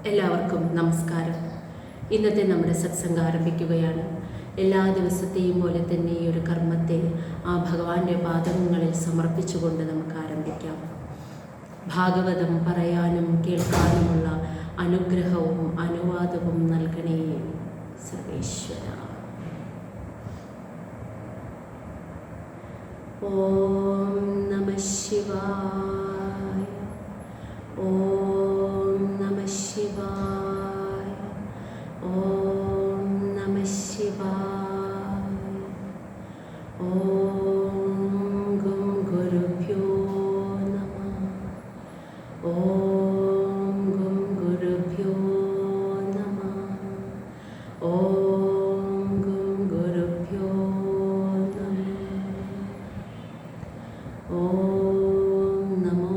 എല്ലാവർക്കും നമസ്കാരം. ഇന്നത്തെ നമ്മുടെ സത്സംഗം ആരംഭിക്കുകയാണ്. എല്ലാ ദിവസത്തെയും പോലെ തന്നെ ഈ ഒരു കർമ്മത്തെ ആ ഭഗവാന്റെ പാദങ്ങളിൽ സമർപ്പിച്ചുകൊണ്ട് നമുക്ക് ആരംഭിക്കാം. ഭാഗവതം പറയാനും കേൾക്കാനുമുള്ള അനുഗ്രഹവും അനുവാദവും നൽകണേ സർവേശ്വര. ഓം നമഃ ശിവായ. ഓം നമഃ ശിവായ. ഓം നമഃ ശിവായ. ഓം ഗും ഗുരുഭ്യോ നമഃ. ഓം ഗും ഗുരുഭ്യോ നമഃ. ഓം ഗും ഗുരുഭ്യോ നമഃ. ഓം നമോ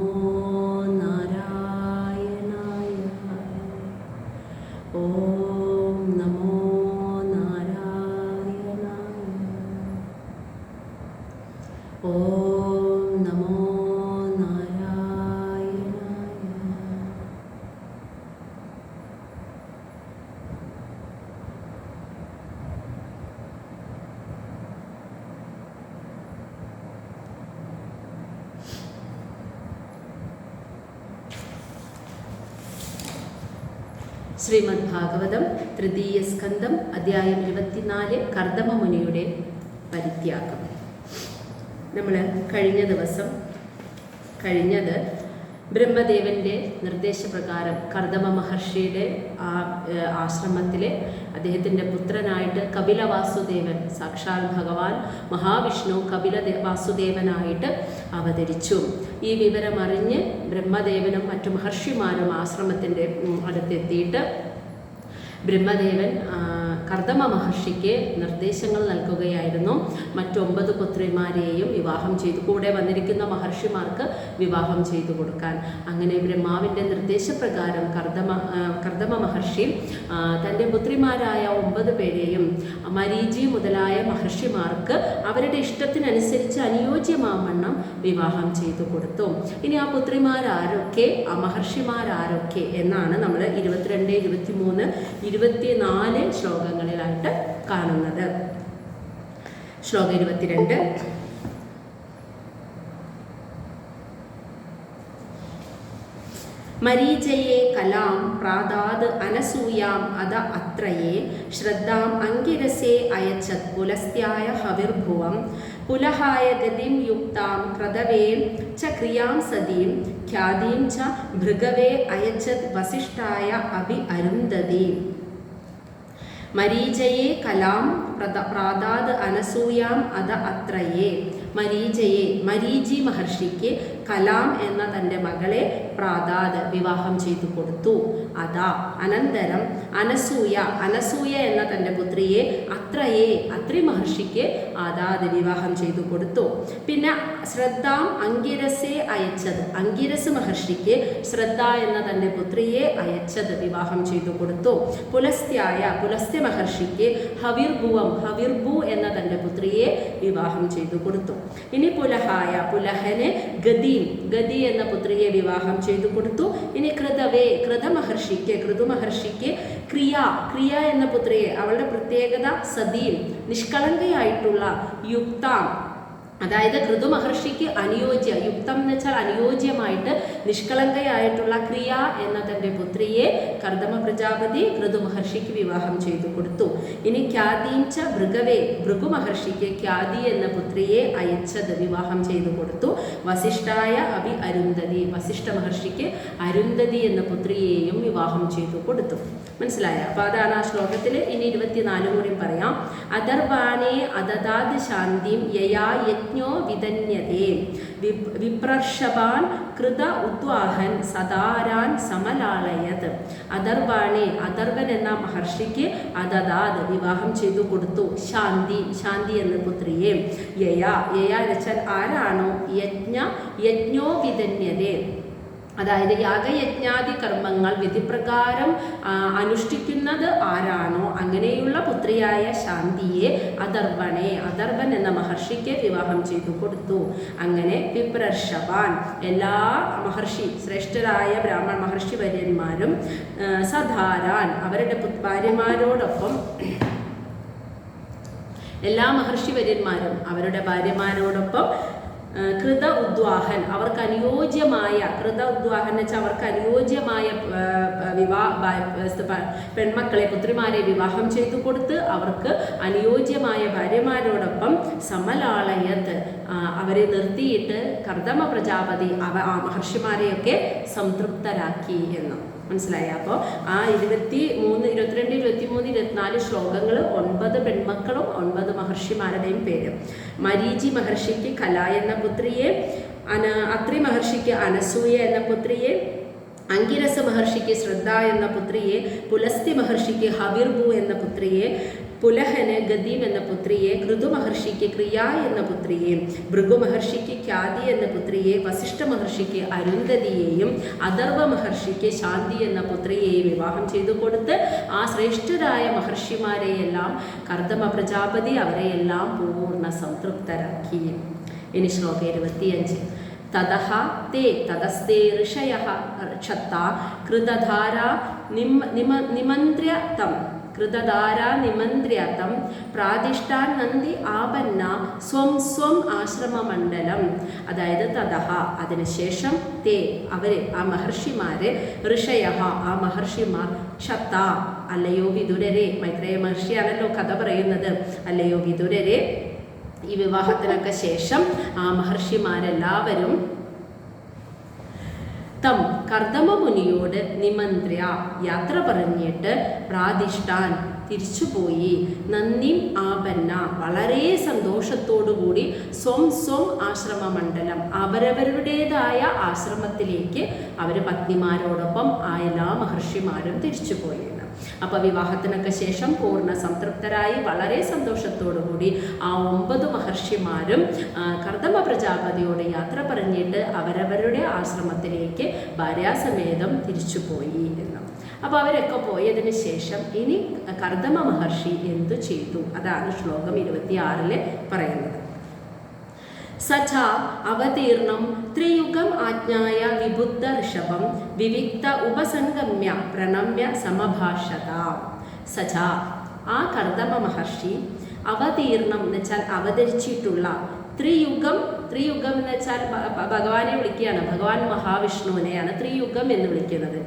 നാരായണായ. ഓം നമോ നാരായണായ. ഓം നമോ നാരായണായ. ശ്രീമദ് ഭാഗവതം തൃതീയ സ്കന്ധം അധ്യായം 24 കർദമമുനിയുടെ പരിത്യാഗം. നമ്മൾ കഴിഞ്ഞ ദിവസം കഴിഞ്ഞത് ബ്രഹ്മദേവൻ്റെ നിർദ്ദേശപ്രകാരം കർദമ മഹർഷിയുടെ ആശ്രമത്തിലെ അദ്ദേഹത്തിൻ്റെ പുത്രനായിട്ട് കപില വാസുദേവൻ, സാക്ഷാൽ ഭഗവാൻ മഹാവിഷ്ണു കപില വാസുദേവനായിട്ട് അവതരിച്ചു. ഈ വിവരമറിഞ്ഞ് ബ്രഹ്മദേവനും മറ്റു മഹർഷിമാരും ആശ്രമത്തിൻ്റെ അടുത്തെത്തിയിട്ട് ബ്രഹ്മദേവൻ കർദമ മഹർഷിക്ക് നിർദ്ദേശങ്ങൾ നൽകുകയായിരുന്നു. മറ്റ് 9 പുത്രിമാരെയും വിവാഹം ചെയ്തു, കൂടെ വന്നിരിക്കുന്ന മഹർഷിമാർക്ക് വിവാഹം ചെയ്തു കൊടുക്കാൻ. അങ്ങനെ ബ്രഹ്മാവിൻ്റെ നിർദ്ദേശപ്രകാരം കർദമ മഹർഷി തൻ്റെ പുത്രിമാരായ 9 പേരെയും മരീചി മുതലായ മഹർഷിമാർക്ക് അവരുടെ ഇഷ്ടത്തിനനുസരിച്ച് അനുയോജ്യമാവണ്ണം വിവാഹം ചെയ്തു കൊടുത്തു. ഇനി ആ പുത്രിമാരാരൊക്കെ, ആ മഹർഷിമാരാരൊക്കെ എന്നാണ് നമ്മൾ 22, 23, 24 ശ്ലോകങ്ങളിലായിട്ട് കാണുന്നത്. ശ്ലോകം 22. മരീചയെ കലാം പ്രാതാത് അനസൂയാം അത അത്രയേ ശ്രദ്ധാം അങ്കിരസേ അയച്ചത് പുലസ്ത്യായ ഹവിർഭുവം പുലഹായ ഗതിം യുക്താം ക്രതവേം ച ക്രിയാം സതീം ഖ്യാതീം ച ഭൃഗവേ അയച്ചത് വസിഷ്ഠായ അഭി അരുന്ധതി. മരീചയെ കലാം പ്രാതാത് അനസൂയാം അത അത്രയേ. മരീചയെ, മരീചി മഹർഷിക്ക് കലാം എന്ന തൻ്റെ മകളെ പ്രാതാത് വിവാഹം ചെയ്തു കൊടുത്തു. അതാ അനന്തരം അനസൂയ, അനസൂയ എന്ന തൻ്റെ പുത്രിയെ അത്രയേ, അത്രി മഹർഷിക്ക് ആദാത് വിവാഹം ചെയ്തു കൊടുത്തു. പിന്നെ ശ്രദ്ധാം അങ്കിരസെ അയച്ചത്, അങ്കിരസ് മഹർഷിക്ക് ശ്രദ്ധ എന്ന തൻ്റെ പുത്രിയെ അയച്ചത് വിവാഹം ചെയ്തു കൊടുത്തു. പുലസ്ത്യായ, പുലസ്ത്യ മഹർഷിക്ക് ഹവിർഭുവം, ഹവിർഭു എന്ന തൻ്റെ പുത്രിയെ വിവാഹം ചെയ്തു കൊടുത്തു. ഇനി പുലഹായ, പുലഹന് ഗതി, ഗതി എന്ന പുത്രിയെ വിവാഹം ചെയ്തു കൊടുത്തു. ഇനി കൃതവേ, കൃതമഹർഷിക്ക്, കൃതുമഹർഷിക്ക് ക്രിയ, ക്രിയ എന്ന പുത്രിയെ, അവളുടെ പ്രത്യേകത സതീം, നിഷ്കളങ്കയായിട്ടുള്ള യുക്താം, അതായത് കൃതുമഹർഷിക്ക് അനുയോജ്യ, യുക്തം എന്ന് വെച്ചാൽ അനുയോജ്യമായിട്ട് നിഷ്കളങ്കയായിട്ടുള്ള ക്രിയ എന്ന തൻ്റെ പുത്രിയെ കർദമ പ്രജാപതി കൃതുമഹർഷിക്ക് വിവാഹം ചെയ്തു കൊടുത്തു. ഇനി ഖ്യാതീം ച ഭൃഗവേ, ഭൃഗുമഹർഷിക്ക് ഖ്യാതി എന്ന പുത്രിയെ അയച്ചത് വിവാഹം ചെയ്തു കൊടുത്തു. വസിഷ്ഠായ അഭി അരുന്ധതി, വസിഷ്ഠ മഹർഷിക്ക് അരുന്ധതി എന്ന പുത്രിയെയും വിവാഹം ചെയ്തു കൊടുത്തു. മനസ്സിലായ? അപ്പോൾ അതാണ് ആ ശ്ലോകത്തിൽ. ഇനി 24 കൂടി പറയാം. അദർവാണേ അദദാത് ശാന്തിം യയാ യജ്ഞോ വിധന്യതേ വിപ്രർഷഭാൻ കൃത ഉദ്വാഹൻ സദാരാൻ സമലാളയത്. അദർവാണേ, അദർവൻ എന്ന മഹർഷിക്ക് അദദാത് വിവാഹം ചെയ്തു കൊടുത്തു ശാന്തി, ശാന്തി എന്ന പുത്രിയെ. യയാ, യയാ വെച്ചാൽ ആരാണോ യജ്ഞോ വിധന്യതേ, അതായത് യാഗയജ്ഞാദി കർമ്മങ്ങൾ വിധിപ്രകാരം അനുഷ്ഠിക്കുന്നത് ആരാണോ അങ്ങനെയുള്ള പുത്രിയായ ശാന്തിയെ അഥർവൻ എന്ന മഹർഷിക്ക് വിവാഹം ചെയ്തു കൊടുത്തു. അങ്ങനെ വിപ്രർഷവാൻ എല്ലാ ശ്രേഷ്ഠരായ ബ്രാഹ്മണ മഹർഷി വര്യന്മാരും സധാരാൻ അവരുടെ ഭാര്യമാരോടൊപ്പം എല്ലാ മഹർഷി വര്യന്മാരും അവരുടെ ഭാര്യമാരോടൊപ്പം കൃത ഉദ്വാഹൻ അവർക്ക് അനുയോജ്യമായ ഉദ്വാഹൻ എന്ന് വെച്ചാൽ അവർക്ക് അനുയോജ്യമായ പെൺമക്കളെ പുത്രിമാരെ വിവാഹം ചെയ്തു കൊടുത്ത് അവർക്ക് അനുയോജ്യമായ ഭാര്യമാരോടൊപ്പം സമലാളയത് അവരെ നിർത്തിയിട്ട് കർദമ പ്രജാപതി ആ മഹർഷിമാരെയൊക്കെ സംതൃപ്തരാക്കി എന്ന് മനസ്സിലായി. അപ്പോൾ ആ 22, 23, 24 ശ്ലോകങ്ങൾ 9 പെൺമക്കളും 9 മഹർഷിമാരുടെയും പേര്. മരീചി മഹർഷിക്ക് കല എന്ന പുത്രിയെ, അത്രി മഹർഷിക്ക് അനസൂയ എന്ന പുത്രിയെ, അങ്കിരസ മഹർഷിക്ക് ശ്രദ്ധ എന്ന പുത്രിയെ, പുലസ്തി മഹർഷിക്ക് ഹവിർഭു എന്ന പുത്രിയെ, പുലഹന് ഗദീം എന്ന പുത്രിയെ, ഋതു മഹർഷിക്ക് ക്രിയ എന്ന പുത്രിയെ, ഭൃഗു മഹർഷിക്ക് ഖ്യാതി എന്ന പുത്രിയെ, വസിഷ്ഠ മഹർഷിക്ക് അരുന്ധതിയെയും അഥർവ മഹർഷിക്ക് ശാന്തി എന്ന പുത്രിയെയും വിവാഹം ചെയ്തു കൊടുത്ത് ആ ശ്രേഷ്ഠരായ മഹർഷിമാരെയെല്ലാം കർദമ പ്രജാപതി അവരെയെല്ലാം പൂർണ്ണ സംതൃപ്തരാക്കി. ഇനി ശ്ലോകം 25. തതഃ തേ തതസ്തേ ഋഷയഃ ക്ഷത്താ കൃതധാരാ നിമന്ത്ര്യ നിമന്ത്ര്യതം പ്രാതിഷ്ഠാൻ നന്ദി ആപന്ന സ്വം ആശ്രമമണ്ഡലം. അതായത് തതഃ അതിനുശേഷം തേ അവരെ ആ മഹർഷിമാരെ ഋഷയഃ ആ മഹർഷിമാർ ക്ഷത്ത അല്ലയോ വിദുരരെ, മൈത്രേയ മഹർഷിയാണല്ലോ കഥ പറയുന്നത്, അല്ലയോ വിദുരരെ ഈ വിവാഹത്തിനൊക്കെ ശേഷം ആ മഹർഷിമാരെല്ലാവരും തം കർദമ മുനിയോട് നിമന്ത്ര്യ യാത്ര പറഞ്ഞിട്ട് പ്രാതിഷ്ഠാൻ തിരിച്ചുപോയി നന്ദി ആപന്ന വളരെ സന്തോഷത്തോടുകൂടി സ്വം ആശ്രമമണ്ഡലം അവരവരുടേതായ ആശ്രമത്തിലേക്ക് അവർ പത്നിമാരോടൊപ്പം ആ എല്ലാ മഹർഷിമാരും തിരിച്ചുപോയി. അപ്പോൾ വിവാഹത്തിനൊക്കെ ശേഷം പൂർണ്ണ സംതൃപ്തരായി വളരെ സന്തോഷത്തോടുകൂടി ആ 9 മഹർഷിമാരും കർദമ പ്രജാപതിയോട് യാത്ര പറഞ്ഞിട്ട് അവരവരുടെ ആശ്രമത്തിലേക്ക് ഭാര്യാസമേതം തിരിച്ചുപോയി എന്ന്. അപ്പോൾ അവരൊക്കെ പോയതിന് ശേഷം ഇനി കർദമ മഹർഷി എന്തു ചെയ്തു? അതാണ് ശ്ലോകം 26 പറയുന്നത്. സച അവതീർണം ത്രിയുഗം ആജ്ഞായ വിബുദ്ധ ഋഷഭം വിവിക്ത ഉപസംഗമ്യ പ്രണമ്യ സമഭാഷത. സച ആ കർദമ മഹർഷി അവതീർണം എന്ന് വെച്ചാൽ അവതരിച്ചിട്ടുള്ള ത്രിയുഗം എന്ന് വെച്ചാൽ ഭഗവാനെ വിളിക്കുകയാണ്, ഭഗവാൻ മഹാവിഷ്ണുവിനെയാണ് ത്രിയുഗം എന്ന് വിളിക്കുന്നത്.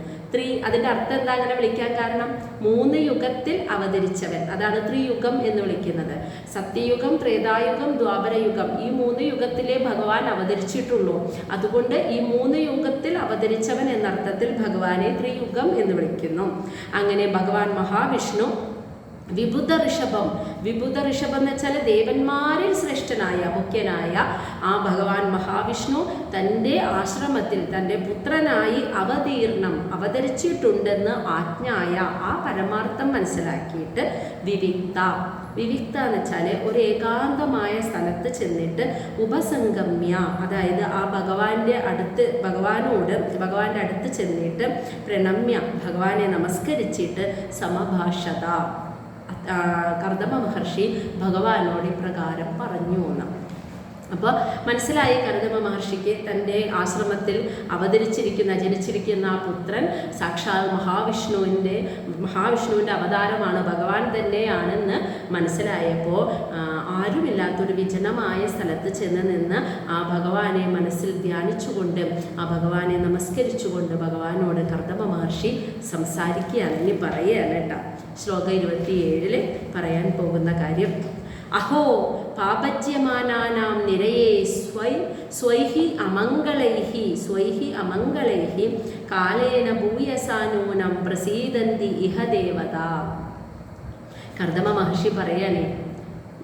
അതിൻ്റെ അർത്ഥം എന്താ അങ്ങനെ വിളിക്കാൻ കാരണം? 3 യുഗത്തിൽ അവതരിച്ചവൻ, അതാണ് ത്രിയുഗം എന്ന് വിളിക്കുന്നത്. സത്യയുഗം, ത്രേതായുഗം, ദ്വാപരയുഗം ഈ 3 യുഗത്തിലേ ഭഗവാൻ അവതരിച്ചിട്ടുള്ളൂ. അതുകൊണ്ട് ഈ 3 യുഗത്തിൽ അവതരിച്ചവൻ എന്നർത്ഥത്തിൽ ഭഗവാനെ ത്രിയുഗം എന്ന് വിളിക്കുന്നു. അങ്ങനെ ഭഗവാൻ മഹാവിഷ്ണു വിബുദ്ധ ഋഷഭം എന്ന് വെച്ചാൽ ദേവന്മാരിൽ ശ്രേഷ്ഠനായ മുഖ്യനായ ആ ഭഗവാൻ മഹാവിഷ്ണു തൻ്റെ ആശ്രമത്തിൽ തൻ്റെ പുത്രനായി അവതരിച്ചിട്ടുണ്ടെന്ന് ആജ്ഞായ ആ പരമാർത്ഥം മനസ്സിലാക്കിയിട്ട് വിവിക്ത എന്ന് വെച്ചാൽ ഒരു ഏകാന്തമായ സ്ഥലത്ത് ചെന്നിട്ട് ഉപസംഗമ്യ അതായത് ആ ഭഗവാന്റെ അടുത്ത് ചെന്നിട്ട് പ്രണമ്യ ഭഗവാനെ നമസ്കരിച്ചിട്ട് സമഭാഷത കർദമ മഹർഷി ഭഗവാനോട് ഇപ്രകാരം പറഞ്ഞു എന്ന്. അപ്പോൾ മനസ്സിലായി കർദമ മഹർഷിക്ക് തൻ്റെ ആശ്രമത്തിൽ ജനിച്ചിരിക്കുന്ന ആ പുത്രൻ സാക്ഷാൽ മഹാവിഷ്ണുവിൻ്റെ അവതാരമാണ്, ഭഗവാൻ തന്നെയാണെന്ന് മനസ്സിലായപ്പോൾ ആരുമില്ലാത്തൊരു വിജനമായ സ്ഥലത്ത് ചെന്ന് നിന്ന് ആ ഭഗവാനെ മനസ്സിൽ ധ്യാനിച്ചുകൊണ്ട് ആ ഭഗവാനെ നമസ്കരിച്ചുകൊണ്ട് ഭഗവാനോട് കർദമ മഹർഷി സംസാരിക്കുകയാണ്. ഇനി പറയുകയാണ് കേട്ടോ. ശ്ലോകം 27 പറയാൻ പോകുന്ന കാര്യം. അഹോ പാപജ്യമാനാനാം നിരയേ സ്വൈഹി അമംഗളൈഹി കാലേന ഭൂയസാനൂനം പ്രസീദന്തി ഇഹ ദേവത. കർദമ മഹർഷി പറയാണ്,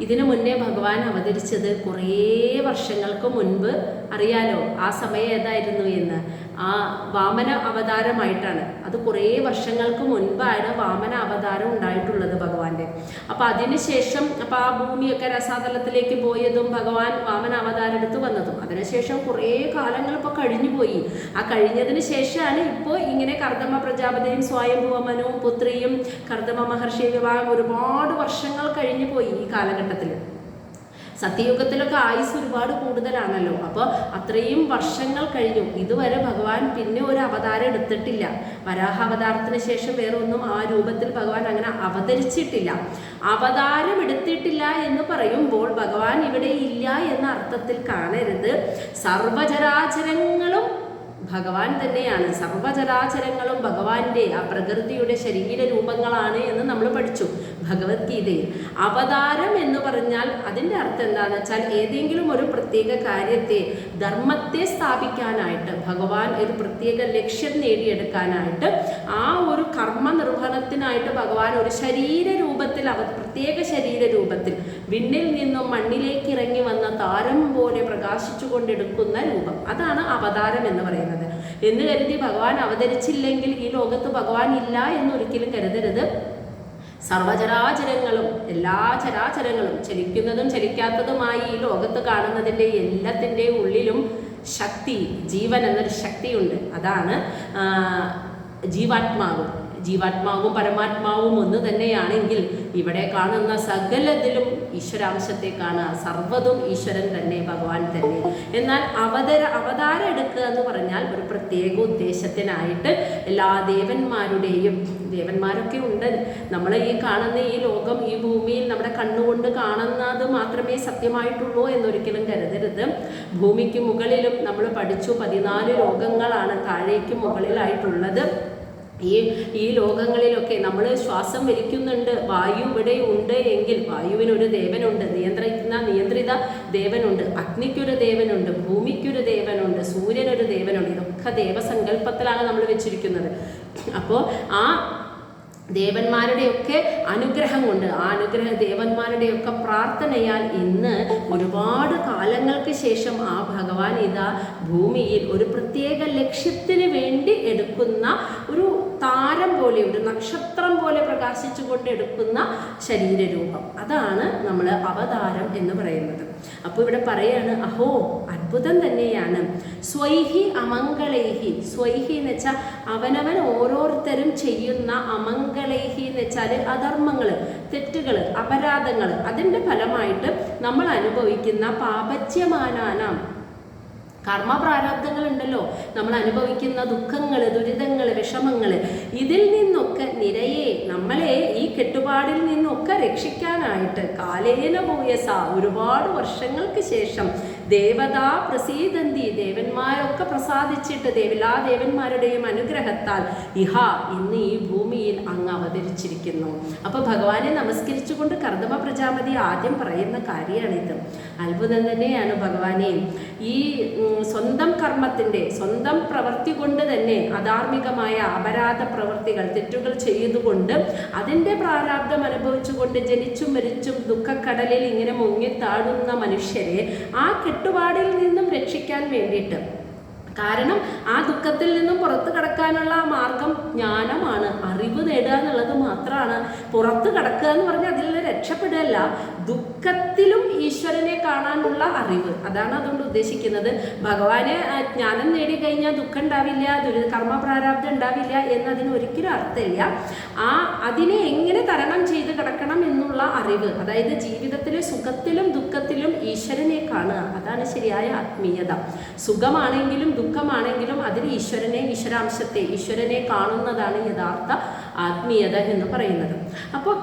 ഇതിനു മുന്നേ ഭഗവാൻ അവതരിച്ചത് കുറേ വർഷങ്ങൾക്ക് മുൻപ് അറിയാലോ. ആ സമയം ഏതായിരുന്നു എന്ന്? ആ വാമന അവതാരമായിട്ടാണ്. അത് കുറേ വർഷങ്ങൾക്ക് മുൻപാണ് വാമന അവതാരം ഉണ്ടായിട്ടുള്ളത് ഭഗവാന്റെ. അപ്പം അതിനുശേഷം അപ്പം ആ ഭൂമിയൊക്കെ രസാതലത്തിലേക്ക് പോയതും ഭഗവാൻ വാമന അവതാരം എടുത്ത് വന്നതും അതിനുശേഷം കുറേ കാലങ്ങൾ ഇപ്പോൾ കഴിഞ്ഞു പോയി. ആ കഴിഞ്ഞതിന് ശേഷമാണ് ഇപ്പോൾ ഇങ്ങനെ കർദമ പ്രജാപതിയും സ്വയംഭൂവമനുവും പുത്രിയും കർദമ മഹർഷി വിവാഹം ഒരുപാട് വർഷങ്ങൾ കഴിഞ്ഞു പോയി. ഈ കാലഘട്ടത്തിൽ സത്യയുഗത്തിലൊക്കെ ആയുസ് ഒരുപാട് കൂടുതലാണല്ലോ. അപ്പോൾ അത്രയും വർഷങ്ങൾ കഴിഞ്ഞു. ഇതുവരെ ഭഗവാൻ പിന്നെ ഒരു അവതാരം എടുത്തിട്ടില്ല. വരാഹ അവതാരത്തിന് ശേഷം വേറെ ഒന്നും ആ രൂപത്തിൽ ഭഗവാൻ അങ്ങനെ അവതരിച്ചിട്ടില്ല. അവതാരം എടുത്തിട്ടില്ല എന്ന് പറയുമ്പോൾ ഭഗവാൻ ഇവിടെ ഇല്ല എന്ന അർത്ഥത്തിൽ കാണരുത്. സർവചരാചരങ്ങളും ഭഗവാൻ തന്നെയാണ്. സർവചരാചരങ്ങളും ഭഗവാന്റെ ആ പ്രകൃതിയുടെ ശരീര രൂപങ്ങളാണ് എന്ന് നമ്മൾ പഠിച്ചു ഭഗവത്ഗീതയിൽ. അവതാരം എന്ന് പറഞ്ഞാൽ അതിൻ്റെ അർത്ഥം എന്താണെന്ന് വെച്ചാൽ ഏതെങ്കിലും ഒരു പ്രത്യേക കാര്യത്തെ, ധർമ്മത്തെ സ്ഥാപിക്കാനായിട്ട്, ഭഗവാൻ ഒരു പ്രത്യേക ലക്ഷ്യം നേടിയെടുക്കാനായിട്ട്, ആ ഒരു കർമ്മ നിർവഹണത്തിനായിട്ട് ഭഗവാൻ ഒരു ശരീര രൂപത്തിൽ, പ്രത്യേക ശരീര രൂപത്തിൽ വിണ്ണിൽ നിന്നും മണ്ണിലേക്ക് ഇറങ്ങി വന്ന താരം പോലെ പ്രകാശിച്ചു കൊണ്ടെടുക്കുന്ന രൂപം, അതാണ് അവതാരം എന്ന് പറയുന്നത്. എന്ന് കരുതി ഭഗവാൻ അവതരിച്ചില്ലെങ്കിൽ ഈ ലോകത്ത് ഭഗവാൻ ഇല്ല എന്നൊരിക്കലും കരുതരുത്. സർവചരാചരങ്ങളും, എല്ലാ ചരാചരങ്ങളും, ചലിക്കുന്നതും ചലിക്കാത്തതുമായി ഈ ലോകത്ത് കാണുന്നതിൻ്റെ എല്ലാത്തിൻ്റെയും ഉള്ളിലും ശക്തി, ജീവൻ എന്നൊരു ശക്തിയുണ്ട്. അതാണ് ജീവാത്മാവ്. ജീവാത്മാവും പരമാത്മാവും ഒന്ന് തന്നെയാണെങ്കിൽ ഇവിടെ കാണുന്ന സകലത്തിലും ഈശ്വരാംശത്തെ കാണുക. സർവ്വതും ഈശ്വരൻ തന്നെ, ഭഗവാൻ തന്നെ. എന്നാൽ അവതാരം എടുക്കുക എന്ന് പറഞ്ഞാൽ ഒരു പ്രത്യേക ഉദ്ദേശത്തിനായിട്ട് എല്ലാ ദേവന്മാരൊക്കെ ഉണ്ട്. നമ്മൾ ഈ കാണുന്ന ഈ ലോകം, ഈ ഭൂമിയിൽ നമ്മുടെ കണ്ണുകൊണ്ട് കാണുന്നത് മാത്രമേ സത്യമായിട്ടുള്ളൂ എന്നൊരിക്കലും കരുതരുത്. ഭൂമിക്ക് മുകളിലും നമ്മൾ പഠിച്ചു 14 ലോകങ്ങളാണ് താഴേക്ക് മുകളിലായിട്ടുള്ളത്. ഈ ലോകങ്ങളിലൊക്കെ നമ്മൾ ശ്വാസം വലിക്കുന്നുണ്ട്, വായു ഇവിടെ ഉണ്ട് എങ്കിൽ വായുവിനൊരു ദേവനുണ്ട്, നിയന്ത്രിത ദേവനുണ്ട്, അഗ്നിക്കൊരു ദേവനുണ്ട്, ഭൂമിക്കൊരു ദേവനുണ്ട്, സൂര്യനൊരു ദേവനുണ്ട്. ഇതൊക്കെ ദേവസങ്കല്പത്തിലാണ് നമ്മൾ വെച്ചിരിക്കുന്നത്. അപ്പോൾ ആ ദേവന്മാരുടെയൊക്കെ അനുഗ്രഹം കൊണ്ട്, ആ ദേവന്മാരുടെയൊക്കെ പ്രാർത്ഥനയാൽ ഇന്ന് ഒരുപാട് കാലങ്ങൾക്ക് ശേഷം ആ ഭഗവാൻ ഇതാ ഭൂമിയിൽ ഒരു പ്രത്യേക ലക്ഷ്യത്തിന് വേണ്ടി എടുക്കുന്ന ഒരു താരം പോലെ, ഒരു നക്ഷത്രം പോലെ പ്രകാശിച്ചു കൊണ്ട് എടുക്കുന്ന ശരീരരൂപം, അതാണ് നമ്മൾ അവതാരം എന്ന് പറയുന്നത്. അപ്പോൾ ഇവിടെ പറയാണ്, അഹോ അത്ഭുതം തന്നെയാണ്. സ്വൈഹി അമംഗളൈഹി. സ്വൈഹി എന്ന് വെച്ചാൽ അവനവൻ ഓരോരുത്തരും ചെയ്യുന്ന, അമംഗളൈഹി എന്ന് വെച്ചാൽ അധർമ്മങ്ങൾ, തെറ്റുകൾ, അപരാധങ്ങൾ, അതിൻ്റെ ഫലമായിട്ട് നമ്മൾ അനുഭവിക്കുന്ന പാപച്യമാനാനാം കർമ്മപ്രാരാബ്ദങ്ങൾ ഉണ്ടല്ലോ, നമ്മൾ അനുഭവിക്കുന്ന ദുഃഖങ്ങൾ, ദുരിതങ്ങൾ, വിഷമങ്ങൾ, ഇതിൽ നിന്നൊക്കെ നിരയെ നമ്മളെ ഈ കെട്ടുപാടിൽ നിന്നൊക്കെ രക്ഷിക്കാനായിട്ട് കാലേന ഭൂയസ ഒരുപാട് വർഷങ്ങൾക്ക് ശേഷം ദേവതാ പ്രസീദന്തി, ദേവന്മാരൊക്കെ പ്രസാദിച്ചിട്ട് എല്ലാ ദേവന്മാരുടെയും അനുഗ്രഹത്താൽ ഇന്ന് ഈ ഭൂമിയിൽ അങ്ങ് അവതരിച്ചിരിക്കുന്നു. അപ്പോൾ ഭഗവാനെ നമസ്കരിച്ചുകൊണ്ട് കർദമ പ്രജാപതി ആദ്യം പറയുന്ന കാര്യമാണിത്. അത്ഭുതം തന്നെയാണ് ഭഗവാനെ. ഈ സ്വന്തം കർമ്മത്തിൻ്റെ, സ്വന്തം പ്രവൃത്തി കൊണ്ട് തന്നെ അധാർമികമായ അപരാധ പ്രവൃത്തികൾ, തെറ്റുകൾ ചെയ്തുകൊണ്ട് അതിൻ്റെ പ്രാരാബ്ദം അനുഭവിച്ചുകൊണ്ട് ജനിച്ചും മരിച്ചും ദുഃഖക്കടലിൽ ഇങ്ങനെ മുങ്ങിത്താടുന്ന മനുഷ്യരെ ആ കെട്ടുപാടിൽ നിന്നും രക്ഷിക്കാൻ വേണ്ടിയിട്ട്, കാരണം ആ ദുഃഖത്തിൽ നിന്നും പുറത്തു കടക്കാനുള്ള മാർഗം ജ്ഞാനമാണ്, അറിവ് നേടുക എന്നുള്ളത് മാത്രമാണ്. പുറത്ത് കടക്കുക എന്ന് പറഞ്ഞാൽ അതിൽ രക്ഷപ്പെടുകയല്ല, ദുഃഖത്തിലും ഈശ്വരനെ കാണാനുള്ള അറിവ്, അതാണ് അതുകൊണ്ട് ഉദ്ദേശിക്കുന്നത്. ഭഗവാനെ ജ്ഞാനം നേടിക്കഴിഞ്ഞാൽ ദുഃഖം ഉണ്ടാവില്ല, കർമ്മപ്രാരാബ്ദം ഉണ്ടാവില്ല എന്നതിന് ഒരിക്കലും അർത്ഥമില്ല. അതിനെ എങ്ങനെ തരണം ചെയ്ത് കിടക്കണം എന്നുള്ള അറിവ്, അതായത് ജീവിതത്തിലെ സുഖത്തിലും ദുഃഖത്തിലും ഈശ്വരനെ കാണുക, അതാണ് ശരിയായ ആത്മീയത. സുഖമാണെങ്കിലും ദുഃഖമാണെങ്കിലും അതിൽ ഈശ്വരനെ, ഈശ്വരാംശത്തെ, ഈശ്വരനെ കാണുന്നതാണ് യഥാർത്ഥ ആത്മീയത എന്ന് പറയുന്നത്. അപ്പോൾ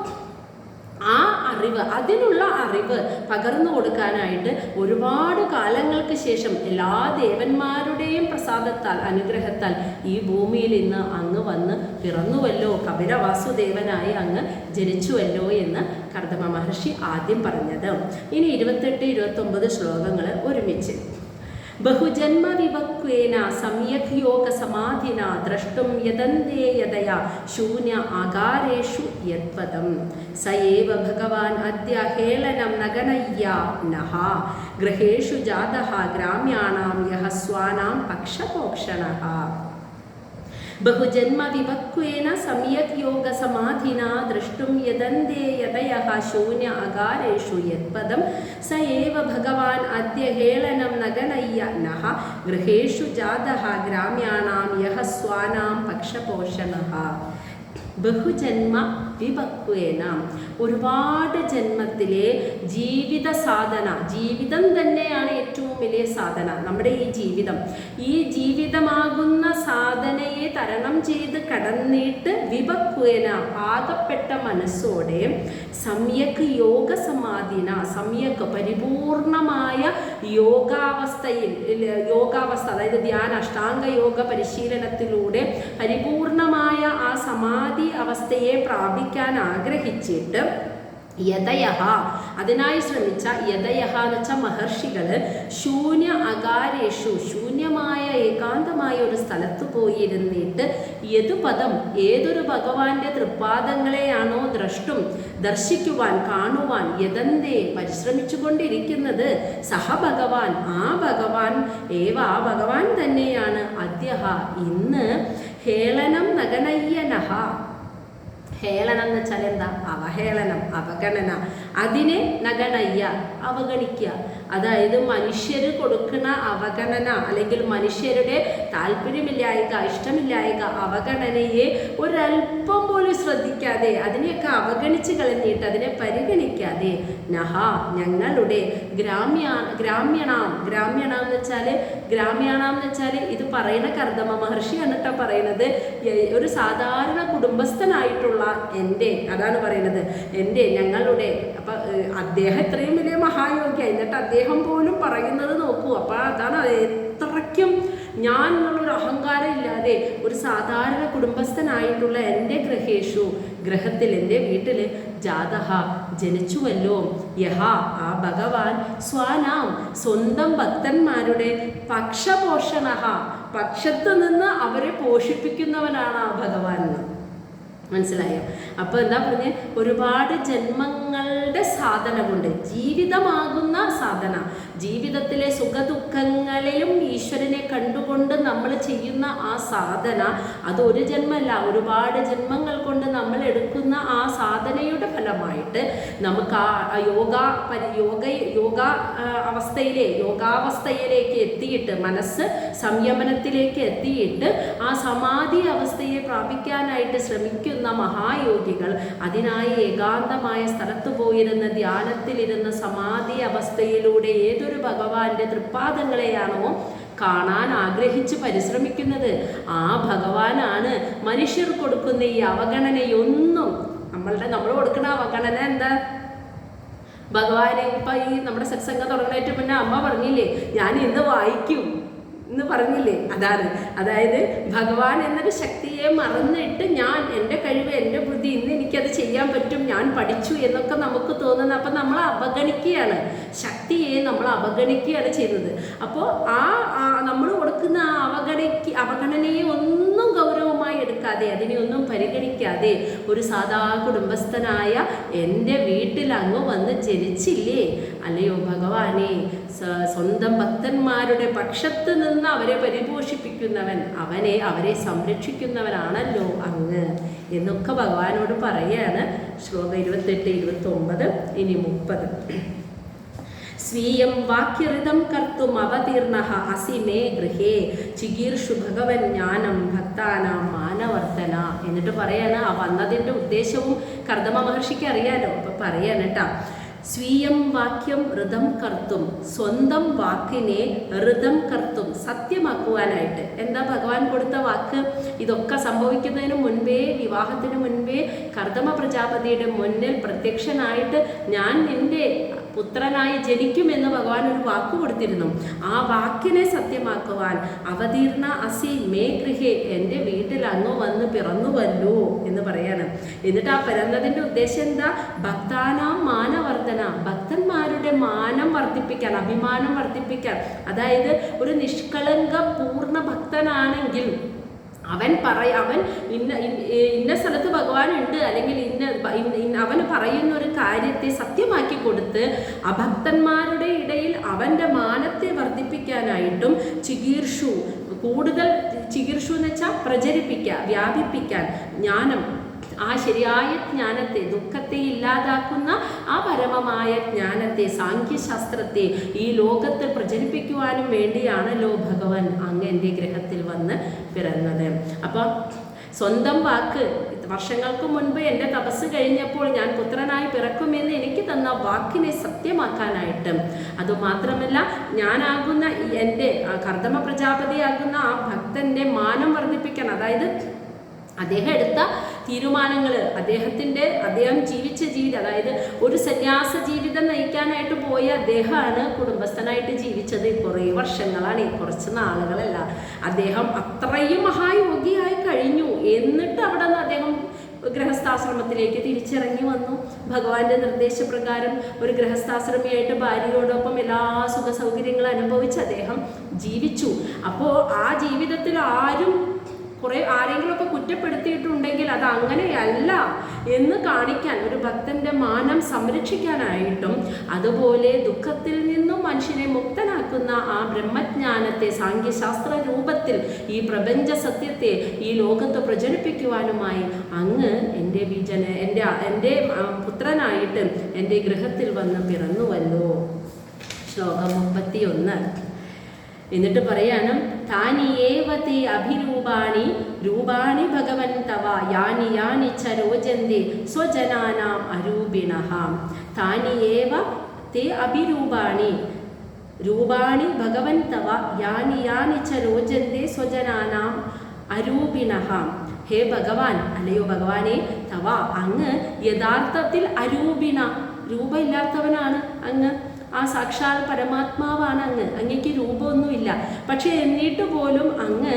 ആ അറിവ്, അതിനുള്ള അറിവ് പകർന്നു കൊടുക്കാനായിട്ട് ഒരുപാട് കാലങ്ങൾക്ക് ശേഷം എല്ലാ ദേവന്മാരുടെയും പ്രസാദത്താൽ, അനുഗ്രഹത്താൽ ഈ ഭൂമിയിൽ ഇന്ന് അങ്ങ് വന്ന് പിറന്നുവല്ലോ, കപിലവാസുദേവനായി അങ്ങ് ജനിച്ചുവല്ലോ എന്ന് കർദമ മഹർഷി ആദ്യം പറഞ്ഞത്. ഇനി 28-29 ശ്ലോകങ്ങൾ ഒരുമിച്ച്. ബഹുജന്മ വിവക്വേന സമ്യക് യോഗ സമാധിന ദ്രഷ്ടും യദന്തേ യദയാ ശൂന്യ ആകാരേഷു യത്പദം സയേവ ഭഗവാൻ അദ്യ ഹേളനം നഗനയ്യ നഃ ഗൃഹേഷു ജാതഃ ഗ്രാമ്യാണാം യഃ സ്വാനാം പക്ഷപോക്ഷണഃ ബഹുജന്മ വിവക്വേന സമ്യക് യോഗ സമാധിന ദ്രഷ്ടും യദന്തേ യദയഃ ശൂന്യ അകാരേഷു യത്പദം സ ഏവ ഭഗവാൻ അദ്യ ഹേളനം നഗനയ്യ നഃ ഗൃഹേഷു ജാതഃ ഗ്രാമ്യാണാം യഃ സ്വാനാം പക്ഷപോഷണഃ. ബഹുജന്മ വിഭക്വേന ഒരുപാട് ജന്മത്തിലെ ജീവിത സാധന, ജീവിതം തന്നെയാണ് ഏറ്റവും വലിയ സാധന. നമ്മുടെ ഈ ജീവിതമാകുന്ന സാധനയെ തരണം ചെയ്ത് കടന്നിട്ട് വിഭക്വേന പാകപ്പെട്ട മനസ്സോടെ സമ്യക് യോഗ സമാധിന സമ്യക് പരിപൂർണമായ യോഗാവസ്ഥ അതായത് ധ്യാന അഷ്ടാംഗ യോഗ പരിശീലനത്തിലൂടെ പരിപൂർണമായ ആ സമാധി അവസ്ഥയെ പ്രാപിക്കാൻ ആഗ്രഹിച്ചിട്ട് യദയഃ അതിനായി ശ്രമിച്ച യദയഃ എന്ന് വെച്ചാൽ മഹർഷികൾ ശൂന്യ അകാരേഷു ശൂന്യമായ ഏകാന്തമായ ഒരു സ്ഥലത്ത് പോയിരുന്നിട്ട് യതുപദം ഏതൊരു ഭഗവാന്റെ തൃപ്പാദങ്ങളെയാണോ ദർശിക്കുവാൻ കാണുവാൻ യദന്തേ പരിശ്രമിച്ചു കൊണ്ടിരിക്കുന്നത് സഹ ഭഗവാൻ ആ ഭഗവാൻ തന്നെയാണ് അദ്യഃ ഇന്ന് ഹേളനം നഗനയ്യനഃ. ഹേളനം എന്ന് വെച്ചാൽ എന്താ? അവഹേളനം, അവഗണന. അതിനെ നഗണയ്യ അവഗണിക്കുക. അതായത് മനുഷ്യർ കൊടുക്കുന്ന അവഗണന അല്ലെങ്കിൽ മനുഷ്യരുടെ താല്പര്യമില്ലായ്ക, ഇഷ്ടമില്ലായ്ക, അവഗണനയെ ഒരല്പം പോലും ശ്രദ്ധിക്കാതെ അതിനെയൊക്കെ അവഗണിച്ച് കളഞ്ഞിട്ട് അതിനെ പരിഗണിക്കാതെ നഹ ഞങ്ങളുടെ ഗ്രാമ്യണാം എന്ന് വെച്ചാൽ ഇത് പറയുന്ന കർദമ മഹർഷിയാണ് കേട്ടോ പറയുന്നത്. ഒരു സാധാരണ കുടുംബസ്ഥനായിട്ടുള്ള അതാണ് പറയുന്നത് ഞങ്ങളുടെ. അപ്പൊ അദ്ദേഹം ഇത്രയും വലിയ മഹായോഗിയ എന്നിട്ട് അദ്ദേഹം പോലും പറയുന്നത് നോക്കൂ. അപ്പൊ അതാണ് എത്രയ്ക്കും ഞാൻ എന്നുള്ളൊരു അഹങ്കാരം ഇല്ലാതെ ഒരു സാധാരണ കുടുംബസ്ഥനായിട്ടുള്ള എൻ്റെ ഗ്രഹത്തിൽ എൻ്റെ വീട്ടിൽ ജാതഹ ജനിച്ചുവല്ലോ യഹ ആ ഭഗവാൻ സ്വാനാം സ്വന്തം ഭക്തന്മാരുടെ പക്ഷപോഷണഃ പക്ഷത്ത് നിന്ന് അവരെ പോഷിപ്പിക്കുന്നവനാണ് ആ ഭഗവാൻ എന്ന്. മനസ്സിലായോ? അപ്പോൾ എന്താ പറഞ്ഞ് ഒരുപാട് ജന്മങ്ങളുടെ സാധന കൊണ്ട് ജീവിതമാകുന്ന സാധന, ജീവിതത്തിലെ സുഖദുഃഖങ്ങളിലും ഈശ്വരനെ കണ്ടുകൊണ്ട് നമ്മൾ ചെയ്യുന്ന ആ സാധന അത് ഒരു ജന്മല്ല, ഒരുപാട് ജന്മങ്ങൾ കൊണ്ട് നമ്മൾ എടുക്കുന്ന ആ സാധനയുടെ ഫലമായിട്ട് നമുക്ക് ആ യോഗാവസ്ഥയിലേക്ക് എത്തിയിട്ട് മനസ്സ് സംയമനത്തിലേക്ക് എത്തിയിട്ട് ആ സമാധി അവസ്ഥയെ പ്രാപിക്കാനായിട്ട് ശ്രമിക്കുന്ന മഹായോഗികൾ അതിനായി ഏകാന്തമായ സ്ഥലത്ത് പോയിരുന്ന ധ്യാനത്തിലിരുന്ന സമാധി അവസ്ഥയിലൂടെ ഏതൊരു ഭഗവാന്റെ തൃപ്പാദങ്ങളെയാണോ കാണാൻ ആഗ്രഹിച്ച് പരിശ്രമിക്കുന്നത് ആ ഭഗവാനാണ് മനുഷ്യർ കൊടുക്കുന്ന ഈ അവഗണനയൊന്നും നമ്മൾ കൊടുക്കുന്ന അവഗണന എന്താ? ഭഗവാനെ ഇപ്പം ഈ നമ്മുടെ സത്സംഗം തുടങ്ങുന്നതിന് മുന്നേ അമ്മ പറഞ്ഞില്ലേ ഞാൻ ഇന്ന് വായിക്കും എന്ന് പറഞ്ഞില്ലേ? അതായത് ഭഗവാൻ എന്നൊരു ശക്തിയെ മറന്നിട്ട് ഞാൻ എൻ്റെ കഴിവ് എൻ്റെ ബുദ്ധി ഇന്ന് എനിക്കത് ചെയ്യാൻ പറ്റും, ഞാൻ പഠിച്ചു എന്നൊക്കെ നമുക്ക് തോന്നുന്നത്. അപ്പം നമ്മൾ അവഗണിക്കുകയാണ്, ശക്തിയെ നമ്മൾ അവഗണിക്കുകയാണ് ചെയ്യുന്നത്. അപ്പോൾ നമ്മൾ കൊടുക്കുന്ന ആ അവഗണനയെ ഒന്നും ഗൗരവമായി എടുക്കാതെ അതിനെ ഒന്നും പരിഗണിക്കാതെ ഒരു സാധാ കുടുംബസ്ഥനായ എൻ്റെ വീട്ടിൽ അങ്ങ് വന്ന് ജനിച്ചില്ലേ, അല്ലയോ ഭഗവാനെ സ്വന്തം ഭക്തന്മാരുടെ പക്ഷത്ത് നിന്ന് അവരെ പരിപോഷിപ്പിക്കുന്നവൻ അവരെ സംരക്ഷിക്കുന്നവനാണല്ലോ അങ്ങ് എന്നൊക്കെ ഭഗവാനോട് പറയാണ്. ശ്ലോകം 28, 29 ഇനി 30. സ്വീയം വാക്യഋതം കർത്തും അവതീർണഃ അസി മേ ഗൃഹേ ചികീർഷു ഭഗവൻ ജ്ഞാനം ഭക്താനാം മാനവർദ്ധന. എന്നിട്ട് പറയാണ് ആ വന്നതിൻ്റെ ഉദ്ദേശവും കർദമ മഹർഷിക്ക് അറിയാലോ. അപ്പൊ പറയാണ് കേട്ടാ, സ്വീയം വാക്യം ഋതം കർത്തും സ്വന്തം വാക്കിനെ ഋതം കർത്തും സത്യമാക്കുവാനായിട്ട്. എന്താ ഭഗവാൻ കൊടുത്ത വാക്ക്? ഇതൊക്കെ സംഭവിക്കുന്നതിന് മുൻപേ വിവാഹത്തിന് മുൻപേ കർദമ പ്രജാപതിയുടെ മുന്നിൽ പ്രത്യക്ഷനായിട്ട് ഞാൻ നിന്റെ പുത്രനായി ജനിക്കുമെന്ന് ഭഗവാൻ ഒരു വാക്ക് കൊടുത്തിരുന്നു. ആ വാക്കിനെ സത്യമാക്കുവാൻ അവതീർണ അസി മേ ഗൃഹേ എൻ്റെ വീട്ടിൽ അങ്ങ് വന്ന് പിറന്നുവല്ലോ എന്ന് പറയാണ്. എന്നിട്ട് ആ പിറന്നതിൻ്റെ ഉദ്ദേശം എന്താ? ഭക്താനാം മാനവർദ്ധന, ഭക്തന്മാരുടെ മാനം വർദ്ധിപ്പിക്കാൻ, അഭിമാനം വർദ്ധിപ്പിക്കാൻ. അതായത് ഒരു നിഷ്കളങ്ക പൂർണ്ണ ഭക്തനാണെങ്കിൽ അവൻ ഇന്ന സ്ഥലത്ത് ഭഗവാൻ ഉണ്ട്, അല്ലെങ്കിൽ അവൻ പറയുന്ന ഒരു കാര്യത്തെ സത്യമാക്കി കൊടുത്ത് അഭക്തന്മാരുടെ ഇടയിൽ അവൻ്റെ മാനത്തെ വർദ്ധിപ്പിക്കാനായിട്ടും കൂടുതൽ ചികീർഷു എന്ന് വെച്ചാൽ പ്രചരിപ്പിക്കുക, വ്യാപിപ്പിക്കാൻ ജ്ഞാനം, ആ ശരിയായ ജ്ഞാനത്തെ, ദുഃഖത്തെ ഇല്ലാതാക്കുന്ന ആ പരമമായ ജ്ഞാനത്തെ, സാഖ്യശാസ്ത്രത്തെ ഈ ലോകത്തിൽ പ്രചരിപ്പിക്കുവാനും വേണ്ടിയാണല്ലോ ഭഗവാൻ അങ്ങ് എൻ്റെ ഗ്രഹത്തിൽ വന്ന് പിറന്നത്. അപ്പോൾ സ്വന്തം വാക്ക്, വർഷങ്ങൾക്ക് മുൻപ് എൻ്റെ തപസ് കഴിഞ്ഞപ്പോൾ ഞാൻ പുത്രനായി പിറക്കുമെന്ന് എനിക്ക് തന്ന വാക്കിനെ സത്യമാക്കാനായിട്ട്, അതുമാത്രമല്ല ഞാനാകുന്ന എൻ്റെ കർദമ പ്രജാപതിയാകുന്ന ആ ഭക്തൻ്റെ മാനം വർദ്ധിപ്പിക്കാൻ, അതായത് അദ്ദേഹം എടുത്ത തീരുമാനങ്ങൾ, അദ്ദേഹം ജീവിച്ച ജീവിതം, അതായത് ഒരു സന്യാസ ജീവിതം നയിക്കാനായിട്ട് പോയ അദ്ദേഹമാണ് കുടുംബസ്ഥനായിട്ട് ജീവിച്ചത് കുറേ വർഷങ്ങളാണ്, കുറച്ച് നാളുകളല്ല. അദ്ദേഹം അത്രയും മഹായോഗിയായി കഴിഞ്ഞു. എന്നിട്ട് അവിടെ നിന്ന് അദ്ദേഹം ഗൃഹസ്ഥാശ്രമത്തിലേക്ക് തിരിച്ചിറങ്ങി വന്നു. ഭഗവാന്റെ നിർദ്ദേശപ്രകാരം ഒരു ഗൃഹസ്ഥാശ്രമിയായിട്ട് ഭാര്യയോടൊപ്പം എല്ലാ സുഖ സൗകര്യങ്ങളും അനുഭവിച്ച് അദ്ദേഹം ജീവിച്ചു. അപ്പോൾ ആ ജീവിതത്തിൽ ആരെങ്കിലുമൊക്കെ കുറ്റപ്പെടുത്തിയിട്ടുണ്ടെങ്കിൽ അത് അങ്ങനെയല്ല എന്ന് കാണിക്കാൻ, ഒരു ഭക്തന്റെ മാനം സംരക്ഷിക്കാനായിട്ടും, അതുപോലെ ദുഃഖത്തിൽ നിന്നും മനുഷ്യനെ മുക്തനാക്കുന്ന ആ ബ്രഹ്മജ്ഞാനത്തെ സാഖ്യശാസ്ത്ര രൂപത്തിൽ ഈ പ്രപഞ്ച സത്യത്തെ ഈ ലോകത്ത് പ്രചരിപ്പിക്കുവാനുമായി അങ്ങ് എൻ്റെ പുത്രനായിട്ട് എൻ്റെ ഗൃഹത്തിൽ വന്ന് പിറന്നുവല്ലോ. ശ്ലോകം 31. എന്നിട്ട് പറയാണ്, താനിയേവതേ അഭിരൂപാണി രൂപാണി ഭഗവൻ തവ യാനി യാനി ച രോചന്തി സ്വജനാനാം അരൂപിണഃ. താനിയേവ തേ അഭിരൂപാണി രൂപാണി ഭഗവൻ തവ യാനി യാനി ച രോചന്തി സ്വജനാനാം അരൂപിണഃ. ഹേ ഭഗവാൻ, അല്ലയോ ഭഗവാനെ, തവ അങ്ങ് യഥാർത്ഥത്തിൽ അരൂപിണ, രൂപമില്ലാത്തവനാണ് അങ്ങ്. ആ സാക്ഷാൽ പരമാത്മാവാണ് അങ്ങ്. അങ്ങേക്ക് രൂപമൊന്നുമില്ല. പക്ഷെ എന്നിട്ട് പോലും അങ്ങ്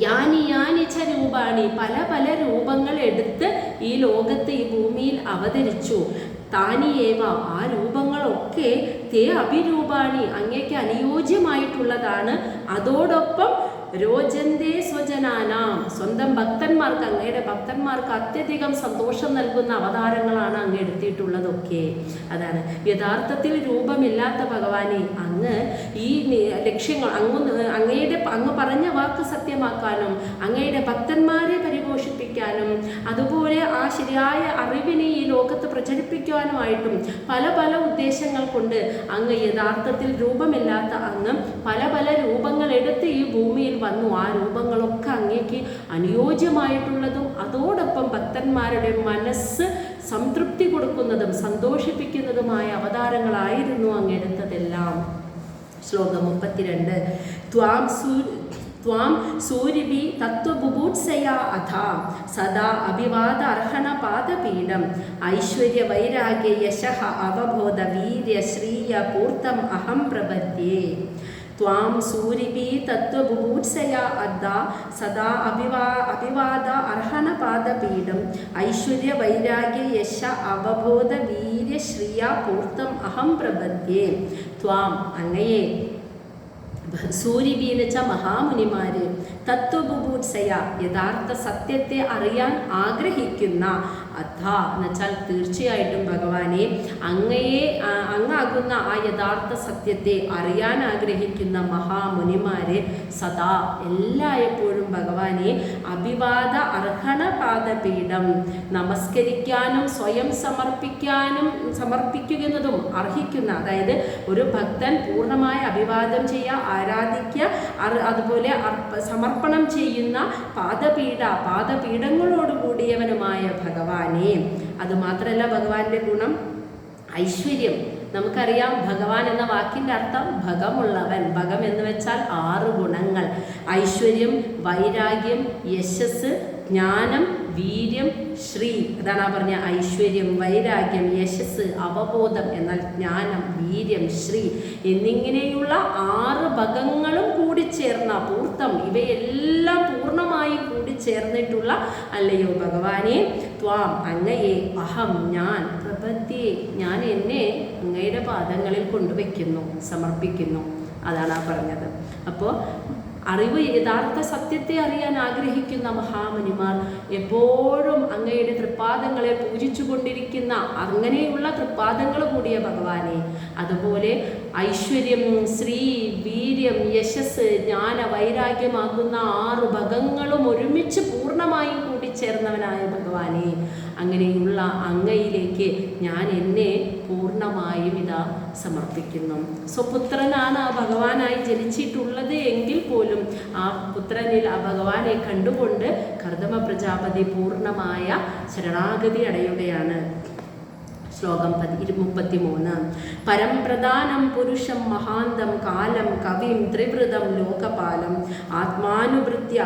യാനിച്ച രൂപാണി, പല പല രൂപങ്ങൾ എടുത്ത് ഈ ലോകത്ത്, ഈ ഭൂമിയിൽ അവതരിച്ചു. താനിയേവ, ആ രൂപങ്ങളൊക്കെ തേ അഭിരൂപാണി, അങ്ങേക്ക് അനുയോജ്യമായിട്ടുള്ളതാണ്. അതോടൊപ്പം രോചന്തേ സ്വജനാനാം, സ്വന്തം ഭക്തന്മാർക്ക്, അങ്ങയുടെ ഭക്തന്മാർക്ക് അത്യധികം സന്തോഷം നൽകുന്ന അവതാരങ്ങളാണ് അങ്ങ് എടുത്തിട്ടുള്ളതൊക്കെ. അതാണ് യഥാർത്ഥത്തിൽ രൂപമില്ലാത്ത ഭഗവാനെ, അങ്ങ് ഈ ലക്ഷ്യങ്ങൾ അങ്ങ് പറഞ്ഞ വാക്ക് സത്യമാക്കാനും, അങ്ങയുടെ ഭക്തന്മാരെ പരിപോഷിപ്പിക്കാനും, അതുപോലെ ആ ശരിയായ അറിവിനെ ഈ ലോകത്ത് പ്രചരിപ്പിക്കുവാനുമായിട്ടും പല പല ഉദ്ദേശങ്ങൾ കൊണ്ട് അങ്ങ് യഥാർത്ഥത്തിൽ രൂപമില്ലാത്ത അങ്ങ് പല പല രൂപങ്ങൾ എടുത്ത് ഈ ഭൂമിയിൽ വന്നു. ആ രൂപങ്ങളൊക്കെ അങ്ങേക്ക് അനുയോജ്യമായിട്ടുള്ളതും അതോടൊപ്പം ഭക്തന്മാരുടെ മനസ്സ് സംതൃപ്തി കൊടുക്കുന്നതും സന്തോഷിപ്പിക്കുന്നതുമായ അവതാരങ്ങളായിരുന്നു അങ്ങെടുത്തതെല്ലാം. ശ്ലോകം 32. ത്വാം സൂരിഭി തത്വബുഭൂത്സയാ അഥാ സദാ അഭിവാദ അർഹണ പാദപീഠം ഐശ്വര്യ വൈരാഗ്യ യശഃ അവബോധ വീര്യ ശ്രീയ പൂർത്തം അഹം പ്രപദ്യേ. ത്വാം സൂരിഭി തത്വബുഭൂത്സയാ അദ്ധാ സദാ അഭിവാദ അർഹണ പാദപീഠം ഐശ്വര്യ വൈരാഗ്യ യശ അവബോധ വീര്യ ശ്രീയ പൂർത്തം അഹം പ്രപദ്യേ. ത്വാം, അങ്ങയെ, സൂരിഭി എന്ന് വെച്ചാൽ മഹാമുനിമാര്, തത്വബുഭൂത്സയ, യഥാർത്ഥ സത്യത്തെ അറിയാൻ ആഗ്രഹിക്കുന്ന, അഥാ എന്ന് വെച്ചാൽ തീർച്ചയായിട്ടും ഭഗവാനെ, അങ്ങാകുന്ന ആ യഥാർത്ഥ സത്യത്തെ അറിയാൻ ആഗ്രഹിക്കുന്ന മഹാമുനിമാരെ സദാ എല്ലായ്പ്പോഴും ഭഗവാനെ അഭിവാദ അർഹണ പാദപീഠം, നമസ്കരിക്കാനും സ്വയം സമർപ്പിക്കുന്നതും അർഹിക്കുന്ന, അതായത് ഒരു ഭക്തൻ പൂർണ്ണമായ അഭിവാദം ചെയ്യുക, ആരാധിക്കുക, അതുപോലെ സമർപ്പണം ചെയ്യുന്ന പാദപീഠങ്ങളോടുകൂടിയവനുമായ ഭഗവാനെ. അതുമാത്രമല്ല, ഭഗവാന്റെ ഗുണം ഐശ്വര്യം. നമുക്കറിയാം, ഭഗവാൻ എന്ന വാക്കിൻ്റെ അർത്ഥം ഭഗമുള്ളവൻ. ഭഗം എന്ന് വെച്ചാൽ 6 ഗുണങ്ങൾ: ഐശ്വര്യം, വൈരാഗ്യം, യശസ്, ജ്ഞാനം, വീര്യം, ശ്രീ. അതാണ് ആ പറഞ്ഞ ഐശ്വര്യം, വൈരാഗ്യം, യശസ്, അവബോധം എന്നാൽ ജ്ഞാനം, വീര്യം, ശ്രീ എന്നിങ്ങനെയുള്ള 6 ഭഗങ്ങളും കൂടിച്ചേർന്ന പൂർത്തം, ഇവയെല്ലാം പൂർണ്ണമായി കൂടിച്ചേർന്നിട്ടുള്ള അല്ലയോ ഭഗവാനെ, ത്വാം അങ്ങയെ അഹം ഞാൻ പ്രപദ്യേ ഞാൻ എന്നെ അങ്ങയുടെ പാദങ്ങളിൽ കൊണ്ടുവയ്ക്കുന്നു, സമർപ്പിക്കുന്നു. അതാണ് ആ പറഞ്ഞത്. അപ്പോൾ അറിവ്, യഥാർത്ഥ സത്യത്തെ അറിയാൻ ആഗ്രഹിക്കുന്ന മഹാമുനിമാർ എപ്പോഴും അങ്ങയുടെ തൃപ്പാദങ്ങളെ പൂജിച്ചു കൊണ്ടിരിക്കുന്ന അങ്ങനെയുള്ള തൃപ്പാദങ്ങൾ കൂടിയ ഭഗവാനെ, അതുപോലെ ഐശ്വര്യം, ശ്രീ, വീര്യം, യശസ്, ജ്ഞാന, വൈരാഗ്യമാകുന്ന 6 ഭഗങ്ങളും ഒരുമിച്ച് പൂർണ്ണമായും കൂടിച്ചേർന്നവനായ ഭഗവാനെ, അങ്ങനെയുള്ള അങ്ങയിലേക്ക് ഞാൻ എന്നെ പൂർണ്ണമായും ഇതാ സമർപ്പിക്കുന്നു. സ്വപുത്രനാണ് ആ ഭഗവാനായി ജനിച്ചിട്ടുള്ളത് എങ്കിൽ പോലും ആ പുത്രനിൽ ആ ഭഗവാനെ കണ്ടുകൊണ്ട് കർദമ പ്രജാപതി പൂർണ്ണമായ ശരണാഗതി അടയുകയാണ്. ശ്ലോകം 33. പരംപ്രധാനം പുരുഷം മഹാന്തം കാലം കവിം ത്രിവൃതം ലോകപാലം ആത്മാനുഭൂത്യ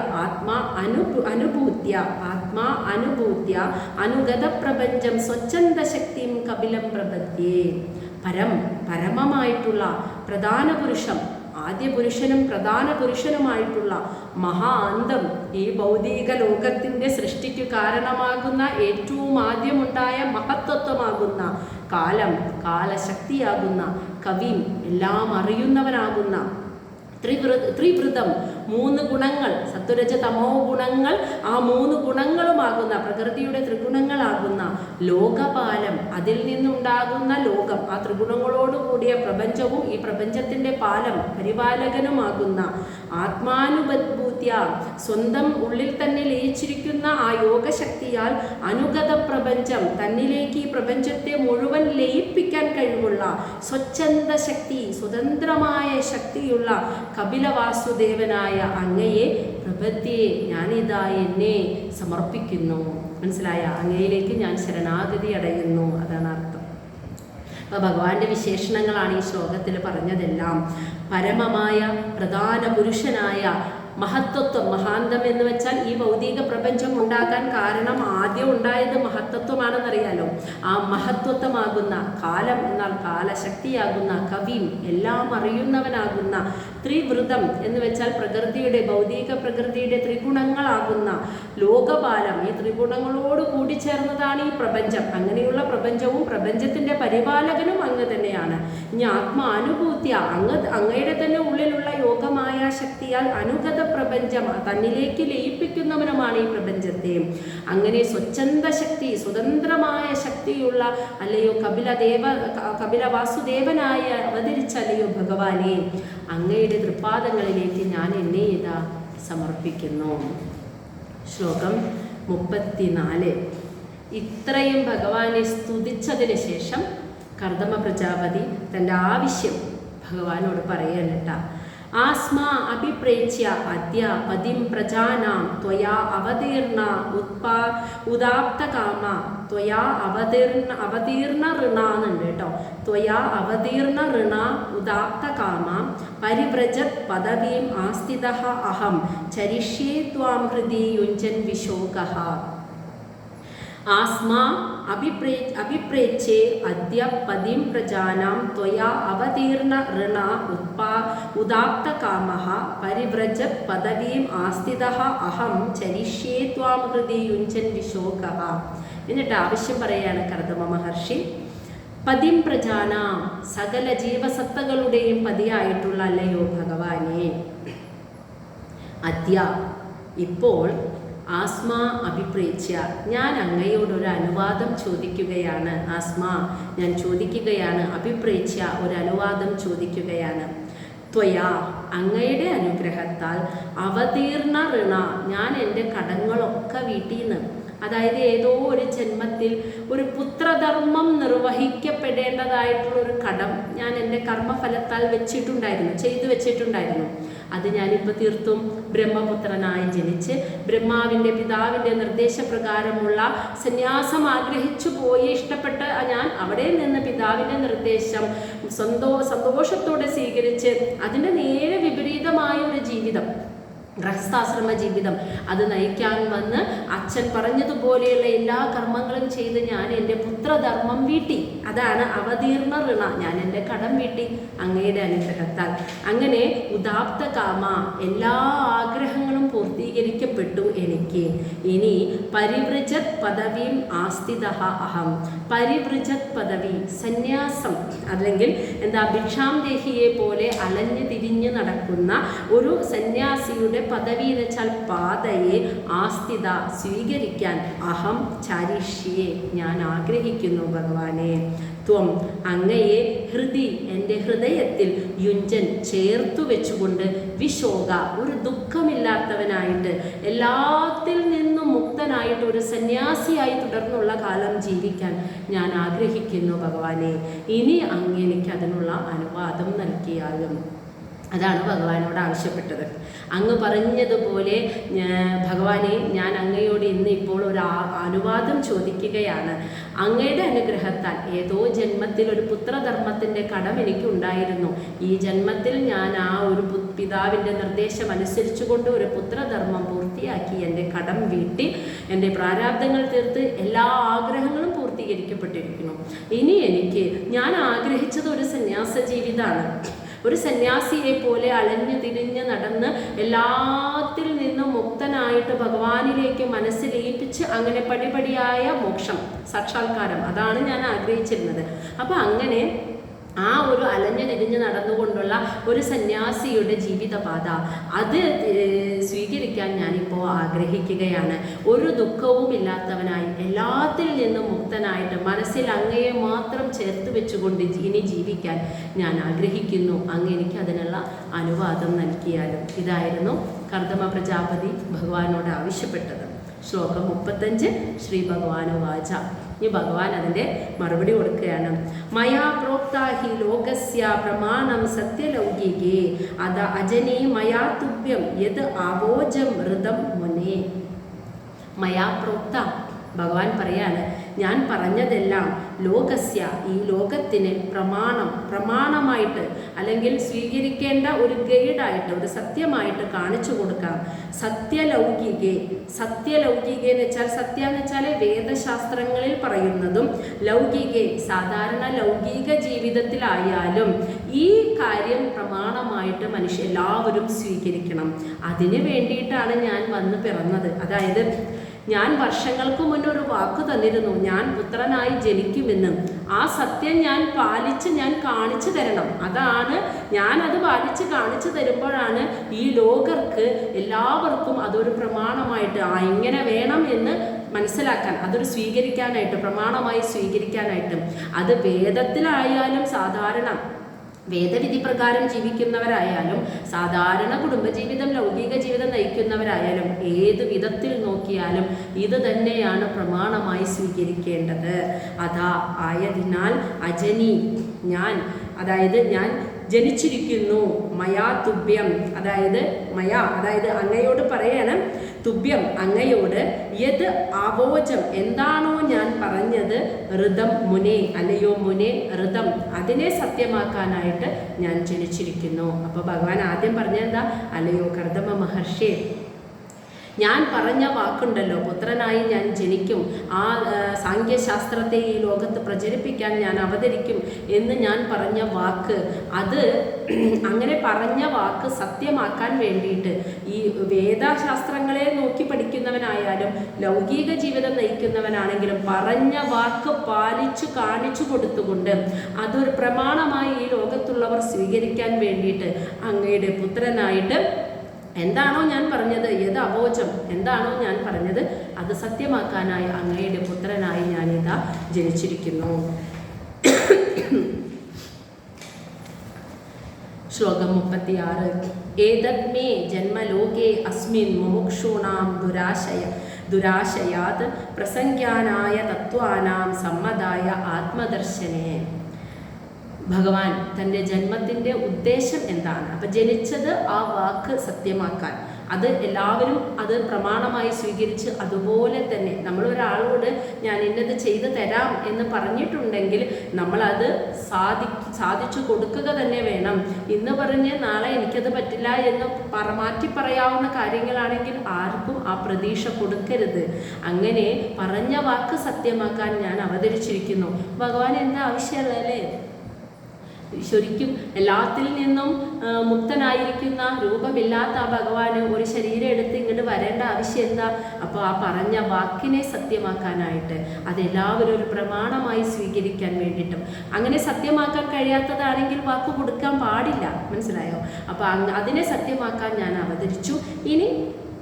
അനുഗത പ്രപഞ്ചം സ്വച്ഛന്ദശക്തിം കപിലം പ്രപദ്യേ. പരമമായിട്ടുള്ള പ്രധാന പുരുഷം, ആദ്യ പുരുഷനും പ്രധാന പുരുഷനുമായിട്ടുള്ള മഹാന്തം, ഈ ഭൗതിക ലോകത്തിൻ്റെ സൃഷ്ടിക്ക് കാരണമാകുന്ന ഏറ്റവും ആദ്യമുണ്ടായ മഹത്വത്വമാകുന്ന കാലം, കാലശക്തിയാകുന്ന കവിം, എല്ലാം അറിയുന്നവനാകുന്ന ത്രിവൃതം, 3 ഗുണങ്ങൾ, സത്വരജ തമോ ഗുണങ്ങൾ, ആ 3 ഗുണങ്ങളുമാകുന്ന പ്രകൃതിയുടെ ത്രിഗുണങ്ങളാകുന്ന ലോകപാലം, അതിൽ നിന്നുണ്ടാകുന്ന ലോകം, ആ ത്രിഗുണങ്ങളോടുകൂടിയ പ്രപഞ്ചവും ഈ പ്രപഞ്ചത്തിൻ്റെ പാലം, പരിപാലകനുമാകുന്ന ആത്മാനുഭൂത്യ, സ്വന്തം ഉള്ളിൽ തന്നെ ലയിച്ചിരിക്കുന്ന ആ യോഗശക്തിയാൽ അനുഗത പ്രപഞ്ചം, തന്നിലേക്ക് ഈ പ്രപഞ്ചത്തെ മുഴുവൻ ലയിപ്പിക്കാൻ കഴിവുള്ള സ്വച്ഛന്ദ ശക്തി, സ്വതന്ത്രമായ ശക്തിയുള്ള കപിലവാസുദേവനായ അങ്ങയെ പ്രപദ്യേ ഞാനിതാ എന്നെ സമർപ്പിക്കുന്നു. മനസ്സിലായ? അങ്ങയിലേക്ക് ഞാൻ ശരണാഗതി അടയുന്നു. അതാണ് അർത്ഥം. അപ്പോൾ ഭഗവാന്റെ വിശേഷണങ്ങളാണ് ഈ ശ്ലോകത്തിൽ പറഞ്ഞതെല്ലാം. പരമമായ പ്രധാന പുരുഷനായ മഹത്വത്വം, മഹാന്തം എന്ന് വെച്ചാൽ ഈ ഭൗതിക പ്രപഞ്ചം ഉണ്ടാകാൻ കാരണം ആദ്യം ഉണ്ടായത് മഹത്വത്വമാണെന്നറിയാലോ. ആ മഹത്വത്വമാകുന്ന കാലം എന്നാൽ കാലശക്തിയാകുന്ന കവിം, എല്ലാം അറിയുന്നവനാകുന്ന ത്രിവൃതം എന്ന് വെച്ചാൽ പ്രകൃതിയുടെ, ഭൗതിക പ്രകൃതിയുടെ ത്രിഗുണങ്ങളാകുന്ന ലോകപാലം, ഈ ത്രിഗുണങ്ങളോട് കൂടിച്ചേർന്നതാണ് ഈ പ്രപഞ്ചം. അങ്ങനെയുള്ള പ്രപഞ്ചവും പ്രപഞ്ചത്തിൻ്റെ പരിപാലകനും അങ്ങ് തന്നെയാണ്. ഇനി ആത്മാനുഭൂത്യ, അങ്ങയുടെ തന്നെ ഉള്ളിലുള്ള യോഗമായ ശക്തിയാൽ അനുഗത പ്രപഞ്ചം, തന്നിലേക്ക് ലയിപ്പിക്കുന്നവനുമാണ് ഈ പ്രപഞ്ചത്തെ. അങ്ങനെ സ്വച്ഛന്ദ ശക്തി, സ്വതന്ത്രമായ ശക്തിയുള്ള അല്ലയോ കപിലവാസുദേവനായി അവതരിച്ചല്ലയോ ഭഗവാനെ, അങ്ങയുടെ തൃപ്പാദങ്ങളിലേക്ക് ഞാൻ എന്നെ ഇതാ സമർപ്പിക്കുന്നു. ശ്ലോകം 34. ഇത്രയും ഭഗവാനെ സ്തുതിച്ചതിന് ശേഷം കർദമ പ്രജാപതി തൻ്റെ ആവശ്യം ഭഗവാനോട് പറയല്ലട്ട. ആസ്മാ അഭിപ്രേച്യ അദ്യ പതിം പ്രജാനാം ത്വയാ അവതീർണ ഉദാപ്തകാമ ത്വയാ അവതീർണ ഋണാന്നുണ്ട് കേട്ടോ. ത്വയാ അവതീർണ ഋണ ഉദാപ്തകാമ പരിവ്രജത് പദവീം ആസ്ഥിതഃ അഹം ചരിഷ്യേ ത്വാം ഹൃദി യുഞ്ജൻ വിശോകഃ. ആസ്മാ അഭിപ്രേച്യേ അദ്യ പതിം പ്രജാനാം ത്വയാ അവതീർണ ഋണ ഉദാപ്തകാമഃ പരിവ്രജത് പദവീം ആസ്ഥിതഃ അഹം ചരിഷ്യേ ത്വാം ഹൃദി യുഞ്ജൻ വിശോകഃ. എന്നിട്ട് ആവശ്യം പറയാണ് കർദമ മഹർഷി. പതിം പ്രജാനാം, സകല ജീവസത്തകളുടെയും പതിയായിട്ടുള്ള അല്ലയോ ഭഗവാനെ, അദ്യ ഇപ്പോൾ, ആസ്മാ അഭിപ്രേച്യ ഞാൻ അങ്ങയോടൊരു അനുവാദം ചോദിക്കുകയാണ്. ആസ്മാ ഞാൻ ചോദിക്കുകയാണ്, അഭിപ്രേച്യ ഒരു അനുവാദം ചോദിക്കുകയാണ്. ത്വയാ അങ്ങയുടെ അനുഗ്രഹത്താൽ അവതീർണ ഋണ ഞാൻ എൻ്റെ കടങ്ങളൊക്കെ വീട്ടിന്ന്, അതായത് ഏതോ ഒരു ജന്മത്തിൽ ഒരു പുത്രധർമ്മം നിർവഹിക്കപ്പെടേണ്ടതായിട്ടുള്ളൊരു കടം ഞാൻ എൻ്റെ കർമ്മഫലത്താൽ ചെയ്തു വെച്ചിട്ടുണ്ടായിരുന്നു. അത് ഞാനിപ്പോൾ തീർത്തും ബ്രഹ്മപുത്രനായി ജനിച്ച് ബ്രഹ്മാവിൻ്റെ പിതാവിൻ്റെ നിർദ്ദേശപ്രകാരമുള്ള സന്യാസം ആഗ്രഹിച്ചു പോയി ഇഷ്ടപ്പെട്ട ഞാൻ അവിടെ നിന്ന് പിതാവിൻ്റെ നിർദ്ദേശം സന്തോഷത്തോടെ സ്വീകരിച്ച് അതിൻ്റെ നേരെ വിപരീതമായ ഒരു ജീവിതം, ഗൃഹസ്ഥാശ്രമ ജീവിതം അത് നയിക്കാൻ വന്ന് അച്ഛൻ പറഞ്ഞതുപോലെയുള്ള എല്ലാ കർമ്മങ്ങളും ചെയ്ത് ഞാൻ എൻ്റെ പുത്രധർമ്മം വീട്ടി. അതാണ് അവതീർണ ഋണ, ഞാൻ എൻ്റെ കടം വീട്ടി അങ്ങയുടെ അനുഗ്രഹത്താൽ. അങ്ങനെ ഉദാപ്ത കാമ, എല്ലാ ആഗ്രഹങ്ങളും പൂർത്തീകരിക്കപ്പെട്ടു എനിക്ക്. ഇനി പരിവ്രജത് പദവിയും ആസ്ഥിത അഹം. പരിവ്രജത് പദവി സന്യാസം, അല്ലെങ്കിൽ എന്താ, ഭിക്ഷാംദേഹിയെ പോലെ അലഞ്ഞു തിരിഞ്ഞ് നടക്കുന്ന ഒരു സന്യാസിയുടെ പദവി എന്ന് വെച്ചാൽ പാതയെ, ആസ്ഥിത സ്വീകരിക്കാൻ, അഹം ചാരിഷ്യേ ഞാൻ ആഗ്രഹിക്കുന്നു ഭഗവാനെ. ത്വം അങ്ങയെ ഹൃദി എൻ്റെ ഹൃദയത്തിൽ യുഞ്ചൻ ചേർത്തു വെച്ചുകൊണ്ട് വിശോക ഒരു ദുഃഖമില്ലാത്തവനായിട്ട് എല്ലാത്തിൽ നിന്നും മുക്തനായിട്ട് ഒരു സന്യാസിയായി തുടർന്നുള്ള കാലം ജീവിക്കാൻ ഞാൻ ആഗ്രഹിക്കുന്നു ഭഗവാനെ. ഇനി അങ്ങ് എനിക്ക് അതിനുള്ള അനുവാദം നൽകിയാലും. അതാണ് ഭഗവാനോട് ആവശ്യപ്പെട്ടത്. അങ്ങ് പറഞ്ഞതുപോലെ ഭഗവാനെ, ഞാൻ അങ്ങയോട് ഇന്ന് ഇപ്പോൾ ഒരു അനുവാദം ചോദിക്കുകയാണ്. അങ്ങയുടെ അനുഗ്രഹത്താൽ ഏതോ ജന്മത്തിൽ ഒരു പുത്രധർമ്മത്തിൻ്റെ കടം എനിക്കുണ്ടായിരുന്നു. ഈ ജന്മത്തിൽ ഞാൻ ആ ഒരു പിതാവിൻ്റെ നിർദ്ദേശം അനുസരിച്ചുകൊണ്ട് ഒരു പുത്രധർമ്മം പൂർത്തിയാക്കി എൻ്റെ കടം വീട്ടി എൻ്റെ പ്രാരാബ്ദങ്ങൾ തീർത്ത് എല്ലാ ആഗ്രഹങ്ങളും പൂർത്തീകരിക്കപ്പെട്ടിരിക്കുന്നു. ഇനി എനിക്ക്, ഞാൻ ആഗ്രഹിച്ചത് ഒരു സന്യാസ ജീവിതമാണ്. ഒരു സന്യാസിയെ പോലെ അലഞ്ഞു തിരിഞ്ഞ് നടന്ന് എല്ലാത്തിൽ നിന്നും മുക്തനായിട്ട് ഭഗവാനിലേക്ക് മനസ്സിലയിപ്പിച്ച് അങ്ങനെ പടിപടിയായ മോക്ഷം, സാക്ഷാത്കാരം, അതാണ് ഞാൻ ആഗ്രഹിച്ചിരുന്നത്. അപ്പം അങ്ങനെ ആ ഒരു അലഞ്ഞു തിരിഞ്ഞ് നടന്നുകൊണ്ടുള്ള ഒരു സന്യാസിയുടെ ജീവിതപാത അത് സ്വീകരിക്കാൻ ഞാനിപ്പോൾ ആഗ്രഹിക്കുകയാണ്. ഒരു ദുഃഖവും ഇല്ലാത്തവനായി എല്ലാത്തിൽ നിന്നും മുക്തനായിട്ട് മനസ്സിൽ അങ്ങയെ മാത്രം ചേർത്ത് വെച്ചുകൊണ്ട് ഇനി ജീവിക്കാൻ ഞാൻ ആഗ്രഹിക്കുന്നു. അങ്ങ് എനിക്ക് അതിനുള്ള അനുവാദം നൽകിയാലും. ഇതായിരുന്നു കർദമ പ്രജാപതി ഭഗവാനോട് ആവശ്യപ്പെട്ടത്. ശ്ലോകം 35 ശ്രീ ഭഗവാൻ വാച. ഈ ഭഗവാൻ അതിൻ്റെ മറുപടി കൊടുക്കുകയാണ്. മയാ പ്രോക്ത ഹി ലോകസ്യ പ്രമാണം സത്യലൗകികേ അത അജനി മയാ തുഭ്യം യത് ആവോജം ഋതം മുനേ. മയാ പ്രോക്ത, ഭഗവാൻ പറയാണ്, ഞാൻ പറഞ്ഞതെല്ലാം ലോകസ്യ, ഈ ലോകത്തിന് പ്രമാണമായിട്ട് അല്ലെങ്കിൽ സ്വീകരിക്കേണ്ട ഒരു ഗൈഡായിട്ട്, ഒരു സത്യമായിട്ട് കാണിച്ചു കൊടുക്കാം. സത്യലൗകികേ, സത്യലൗകികേ എന്ന് വെച്ചാൽ, സത്യം എന്ന് വെച്ചാൽ വേദശാസ്ത്രങ്ങളിൽ പറയുന്നതും, ലൗകികേ സാധാരണ ലൗകിക ജീവിതത്തിലായാലും ഈ കാര്യം പ്രമാണമായിട്ട് എല്ലാവരും സ്വീകരിക്കണം. അതിന് വേണ്ടിയിട്ടാണ് ഞാൻ വന്ന് പിറന്നത്. അതായത് ഞാൻ വർഷങ്ങൾക്ക് മുന്നേ ഒരു വാക്ക് തന്നിരുന്നു, ഞാൻ പുത്രനായി ജനിക്കുമെന്ന്. ആ സത്യം ഞാൻ പാലിച്ച് ഞാൻ കാണിച്ചു തരണം. ഞാനത് പാലിച്ച് കാണിച്ചു തരുമ്പോഴാണ് ഈ ലോകർക്ക് എല്ലാവർക്കും അതൊരു പ്രമാണമായിട്ട് ഇങ്ങനെ വേണം എന്ന് മനസ്സിലാക്കാൻ, അതൊരു സ്വീകരിക്കാനായിട്ട്, പ്രമാണമായി സ്വീകരിക്കാനായിട്ട്. അത് വേദത്തിലായാലും സാധാരണ വേദവിധി പ്രകാരം ജീവിക്കുന്നവരായാലും സാധാരണ കുടുംബജീവിതം, ലൗകിക ജീവിതം നയിക്കുന്നവരായാലും ഏത് വിധത്തിൽ നോക്കിയാലും ഇത് തന്നെയാണ് പ്രമാണമായി സ്വീകരിക്കേണ്ടത്. ആയതിനാൽ അജനി, ഞാൻ ജനിച്ചിരിക്കുന്നു. മയാ തുഭ്യം, അതായത് അങ്ങയോട് പറയണം, തുഭ്യം അങ്ങയോട്, യത് ആവോചം എന്താണോ ഞാൻ പറഞ്ഞത്, ഋതം മുനെ, അല്ലയോ മുനെ ഋതം, അതിനെ സത്യമാക്കാനായിട്ട് ഞാൻ ജനിച്ചിരിക്കുന്നു. അപ്പോൾ ഭഗവാൻ ആദ്യം പറഞ്ഞെന്താ, അല്ലയോ കർദമ മഹർഷി, ഞാൻ പറഞ്ഞ വാക്കുണ്ടല്ലോ, പുത്രനായി ഞാൻ ജനിക്കും, ആ സാങ്ക്യശാസ്ത്രത്തെ ഈ ലോകത്ത് പ്രചരിപ്പിക്കാൻ ഞാൻ അവതരിക്കും എന്ന് ഞാൻ പറഞ്ഞ വാക്ക്, അത് അങ്ങനെ പറഞ്ഞ വാക്ക് സത്യമാക്കാൻ വേണ്ടിയിട്ട് ഈ വേദശാസ്ത്രങ്ങളെ നോക്കി പഠിക്കുന്നവനായാലും ലൗകിക ജീവിതം നയിക്കുന്നവനാണെങ്കിലും പറഞ്ഞ വാക്ക് പാലിച്ചു കാണിച്ചു കൊടുത്തുകൊണ്ട് അതൊരു പ്രമാണമായി ഈ ലോകത്തുള്ളവർ സ്വീകരിക്കാൻ വേണ്ടിയിട്ട് അങ്ങയുടെ പുത്രനായിട്ട് എന്താണോ ഞാൻ പറഞ്ഞത്, യത് അബോചം എന്താണോ ഞാൻ പറഞ്ഞത് അത് സത്യമാക്കാനായി അങ്ങയുടെ പുത്രനായി ഞാനിതാ ജനിച്ചിരിക്കുന്നു. ശ്ലോകം 36. ഏതദ്മേ ജന്മലോകേ അസ്മിൻ മുമുക്ഷൂണാം ദുരാശയാത് പ്രസംഖ്യാനായ തത്വാനാം സമ്മതായ ആത്മദർശനേ. ഭഗവാൻ തൻ്റെ ജന്മത്തിൻ്റെ ഉദ്ദേശം എന്താണ്? അപ്പം ജനിച്ചത് ആ വാക്ക് സത്യമാക്കാൻ, അത് എല്ലാവരും അത് പ്രമാണമായി സ്വീകരിച്ച് അതുപോലെ തന്നെ നമ്മൾ ഒരാളോട് ഞാൻ ഇന്നത് ചെയ്തു തരാം എന്ന് പറഞ്ഞിട്ടുണ്ടെങ്കിൽ നമ്മളത് സാധിച്ചു കൊടുക്കുക തന്നെ വേണം. ഇന്ന് പറഞ്ഞ് നാളെ എനിക്കത് പറ്റില്ല എന്ന് മാറ്റി പറയാവുന്ന കാര്യങ്ങളാണെങ്കിൽ ആർക്കും ആ പ്രതീക്ഷ കൊടുക്കരുത്. അങ്ങനെ പറഞ്ഞ വാക്ക് സത്യമാക്കാൻ ഞാൻ അവതരിച്ചിരിക്കുന്നു. ഭഗവാൻ എന്താ ആവശ്യമുള്ളതല്ലേ? ശരിക്കും എല്ലാത്തിൽ നിന്നും മുക്തനായിരിക്കുന്ന രൂപമില്ലാത്ത ആ ഭഗവാന് ഒരു ശരീരം എടുത്ത് ഇങ്ങോട്ട് വരേണ്ട ആവശ്യം എന്താ? അപ്പോൾ ആ പറഞ്ഞ വാക്കിനെ സത്യമാക്കാനായിട്ട്, അതെല്ലാവരും ഒരു പ്രമാണമായി സ്വീകരിക്കാൻ വേണ്ടിയിട്ടും. അങ്ങനെ സത്യമാക്കാൻ കഴിയാത്തതാണെങ്കിൽ വാക്ക് കൊടുക്കാൻ പാടില്ല, മനസ്സിലായോ? അപ്പോൾ അതിനെ സത്യമാക്കാൻ ഞാൻ അവതരിച്ചു. ഇനി